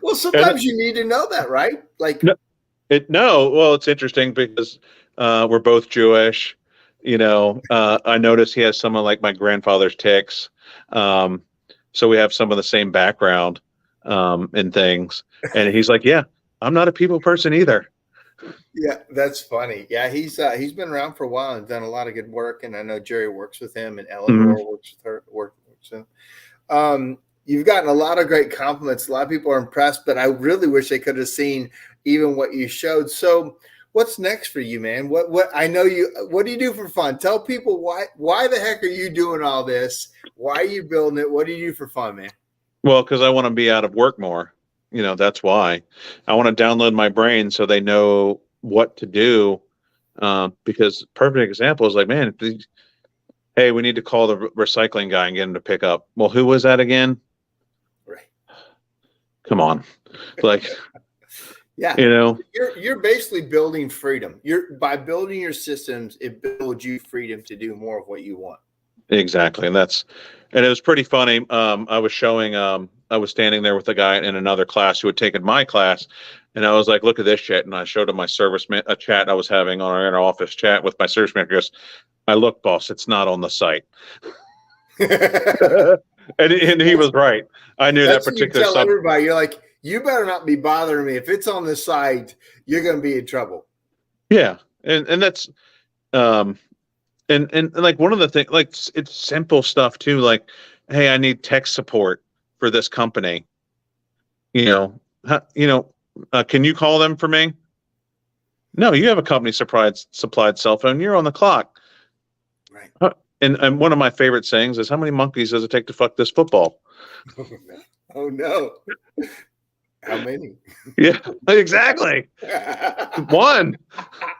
Well, sometimes you need to know that, right? Well, it's interesting because we're both Jewish. I notice he has some of my grandfather's tics. So we have some of the same background and things. And he's like, yeah, I'm not a people person either. Yeah, that's funny. Yeah, he's been around for a while and done a lot of good work. And I know Jerry works with him and Eleanor works with him. You've gotten a lot of great compliments. A lot of people are impressed, but I really wish they could have seen even what you showed. So what's next for you, man? What do you do for fun? Tell people why the heck are you doing all this? Why are you building it? What do you do for fun, man? Well, because I want to be out of work more. That's why I want to download my brain so they know what to do. Because perfect example is man, hey, we need to call the recycling guy and get him to pick up. Well, who was that again? Right. Come on. Yeah. You're basically building freedom. By building your systems, it builds you freedom to do more of what you want. Exactly. And it was pretty funny. I was standing there with a guy in another class who had taken my class, and I was like, look at this shit. And I showed him my a chat I was having on our inner office chat with my service manager. He goes, look, boss, it's not on the site. and he was right. I knew that particular you tell everybody, you're like, you better not be bothering me. If it's on the site, you're going to be in trouble. Yeah. And that's, and one of the things, it's simple stuff too. Hey, I need tech support for this company. Can you call them for me? No, you have a company supplied cell phone. You're on the clock. Right. And one of my favorite sayings is, how many monkeys does it take to fuck this football? Oh no. How many? Yeah, exactly. One.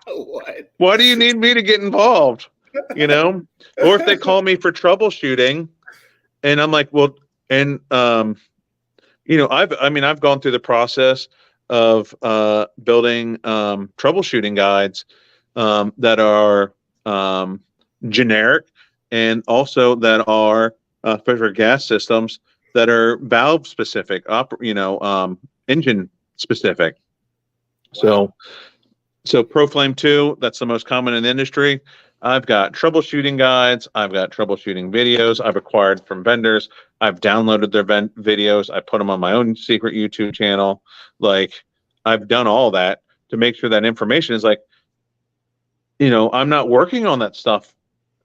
What? Why do you need me to get involved? Or if they call me for troubleshooting and I'm like, well, and I've gone through the process of building troubleshooting guides that are generic, and also that are for gas systems that are valve specific, engine specific. Wow. So ProFlame 2, that's the most common in the industry. I've got troubleshooting guides. I've got troubleshooting videos I've acquired from vendors. I've downloaded their videos. I put them on my own secret YouTube channel. I've done all that to make sure that information is I'm not working on that stuff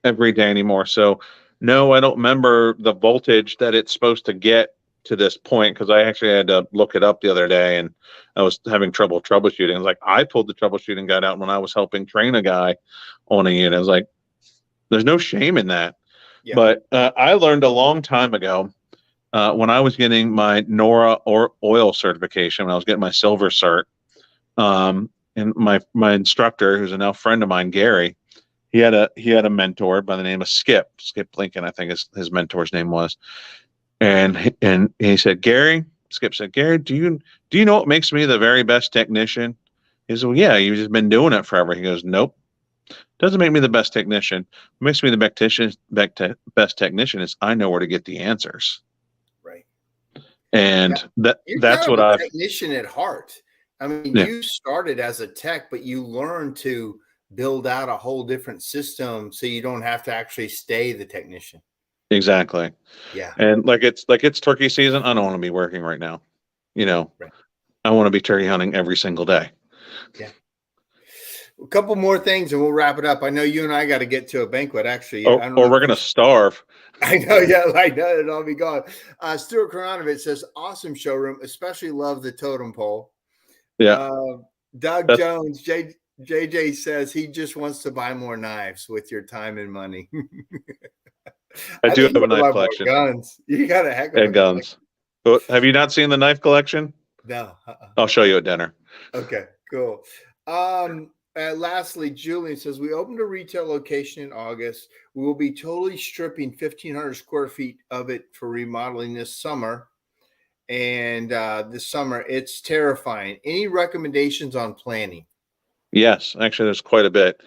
every day anymore. So no, I don't remember the voltage that it's supposed to get to this point, because I actually had to look it up the other day and I was having trouble troubleshooting. I was like, I pulled the troubleshooting guide out when I was helping train a guy on a unit. I was like, there's no shame in that. Yeah. But I learned a long time ago when I was getting my NORA or oil certification, when I was getting my silver cert, and my instructor, who's a now friend of mine, Gary, he had a mentor by the name of Skip Lincoln, I think his mentor's name was, and he said, Skip said, Gary, do you know what makes me the very best technician? He said, well, yeah, you've just been doing it forever. He goes, nope, doesn't make me the best technician. What makes me the best technician is I know where to get the answers. Right. And yeah. You're that's kind what of a I've technician at heart. I mean, yeah, you started as a tech, but you learned to build out a whole different system so you don't have to actually stay the technician. exactly. Yeah. And like it's turkey season. I don't want to be working right now. Right. I want to be turkey hunting every single day. Yeah. A couple more things and we'll wrap it up. I know you and I got to get to a banquet, actually. Or we're going to starve. I know, yeah, I know it'll all be gone. Stuart Koronovich says, awesome showroom, especially love the totem pole. Yeah. Doug Jones, JJ says he just wants to buy more knives with your time and money. I do think have you a knife buy more collection. guns. You got a heck of And a guns. But have you not seen the knife collection? No. I'll show you at dinner. Okay, cool. Lastly, Julian says, we opened a retail location in August. We will be totally stripping 1,500 square feet of it for remodeling this summer. And this summer, it's terrifying. Any recommendations on planning? Yes, actually, there's quite a bit.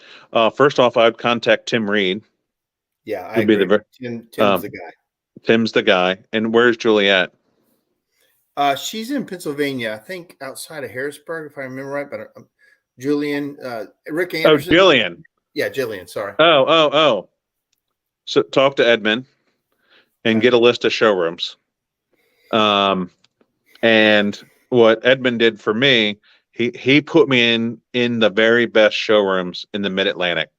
First off, I'd contact Tim Reed. Yeah, I agree. Tim's the guy. Tim's the guy. And where's Juliet? She's in Pennsylvania, I think outside of Harrisburg, if I remember right. But Julian, Rick Anderson. Oh, Jillian. Yeah, Jillian. Sorry. Oh. So talk to Edmund and get a list of showrooms. And what Edmund did for me, he put me in the very best showrooms in the Mid-Atlantic.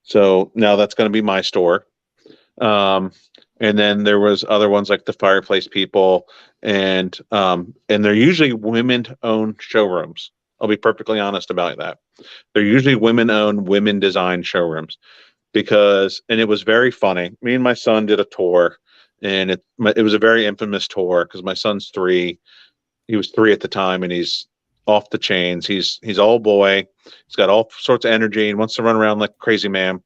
So now that's going to be my store. And then there was other ones like the Fireplace People, and they're usually women-owned showrooms. I'll be perfectly honest about that. They're usually women-owned, women-designed showrooms and it was very funny. Me and my son did a tour, and it was a very infamous tour because my son's 3. He was 3 at the time, and he's off the chains. He's all boy. He's got all sorts of energy and wants to run around like a crazy man.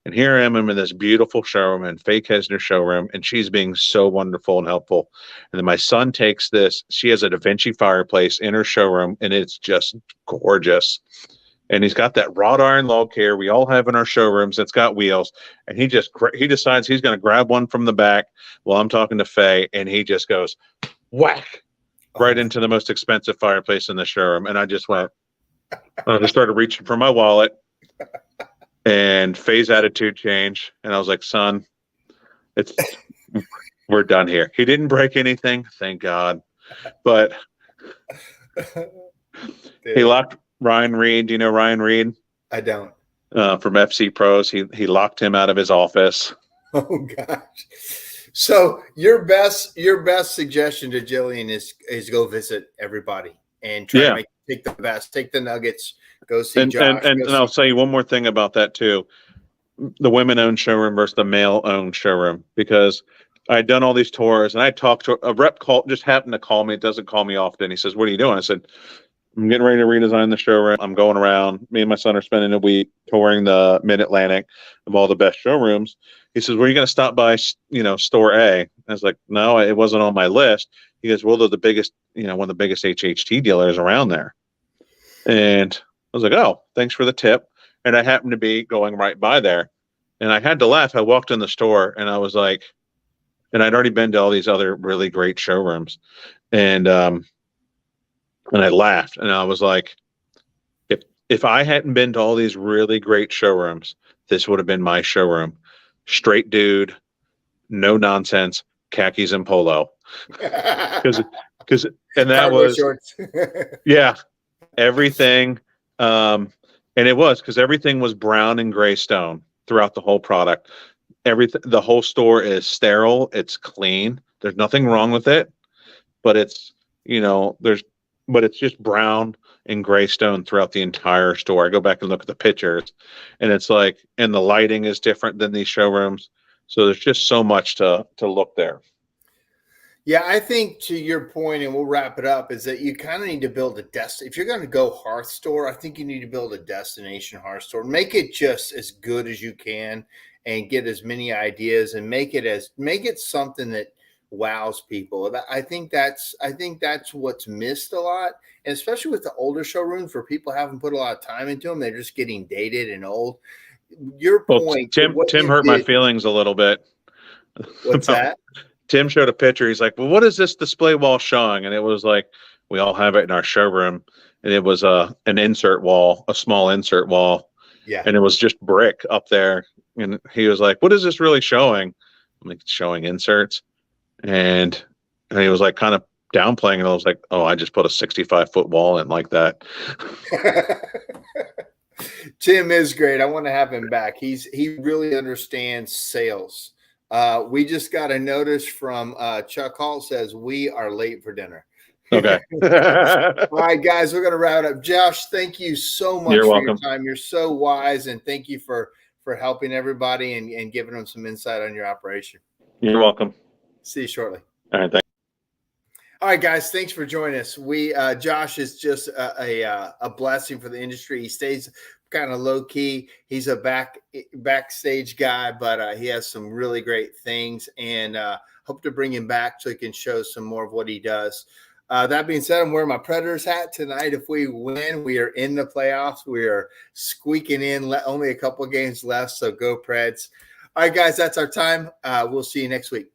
And here I am in this beautiful showroom in Faye Kesner's showroom, and she's being so wonderful and helpful. And then my son takes this. She has a Da Vinci fireplace in her showroom, and it's just gorgeous. And he's got that wrought iron log here we all have in our showrooms that's got wheels. And he decides he's going to grab one from the back while I'm talking to Faye, and he just goes whack right into the most expensive fireplace in the showroom. And I just started reaching for my wallet. And Faye's attitude changed, and I was like, "Son, we're done here." He didn't break anything, thank God, but he locked Ryan Reed. Do you know Ryan Reed? I don't. From FC Pros, he locked him out of his office. Oh gosh! So your best suggestion to Jillian is go visit everybody and try to take the best, take the nuggets. Go see Josh. And I'll say you one more thing about that too. The women-owned showroom versus the male-owned showroom, because I'd done all these tours and I talked to a rep just happened to call me. It doesn't call me often. He says, "What are you doing?" I said, "I'm getting ready to redesign the showroom. I'm going around. Me and my son are spending a week touring the Mid-Atlantic of all the best showrooms." He says, "Were you going to stop by, store A?" I was like, "No, it wasn't on my list." He goes, "Well, they're the biggest, one of the biggest HHT dealers around there." And I was like, "Oh, thanks for the tip." And I happened to be going right by there. And I had to laugh. I walked in the store and I was like, and I'd already been to all these other really great showrooms. And I laughed and I was like, if I hadn't been to all these really great showrooms, this would have been my showroom. Straight dude, no nonsense, khakis and polo. And that Cargo was shorts. yeah, everything. And it was because everything was brown and gray stone throughout the whole product. Everything, the whole store is sterile. It's clean. There's nothing wrong with it, but it's, but it's just brown and gray stone throughout the entire store. I go back and look at the pictures, and it's like, and the lighting is different than these showrooms. So there's just so much to look there. Yeah, I think to your point, and we'll wrap it up, is that you kind of need to build a if you're going to go hearth store, I think you need to build a destination hearth store. Make it just as good as you can and get as many ideas and make it something that wows people. I think that's what's missed a lot. And especially with the older showrooms where people haven't put a lot of time into them, they're just getting dated and old. Your point. Well, Tim hurt my feelings a little bit. What's that? Tim showed a picture. He's like, well, what is this display wall showing? And it was like, we all have it in our showroom. And it was an insert wall, a small insert wall. Yeah. And it was just brick up there. And he was like, what is this really showing? I'm like, it's showing inserts. And he was like kind of downplaying. And I was like, oh, I just put a 65-foot wall in like that. Tim is great. I want to have him back. He really understands sales. We just got a notice from Chuck Hall says we are late for dinner. Okay. All right, guys, we're going to wrap it up. Josh, thank you so much for your time. You're so wise, and thank you for helping everybody and giving them some insight on your operation. You're welcome. See you shortly. All right, thanks. All right, guys, thanks for joining us. Josh is just a blessing for the industry. He stays kind of low key. He's a backstage guy, but he has some really great things, and hope to bring him back so he can show some more of what he does. That being said, I'm wearing my Predators hat tonight. If we win, we are in the playoffs. We are squeaking in. Only a couple of games left, so go Preds. All right, guys, that's our time. We'll see you next week.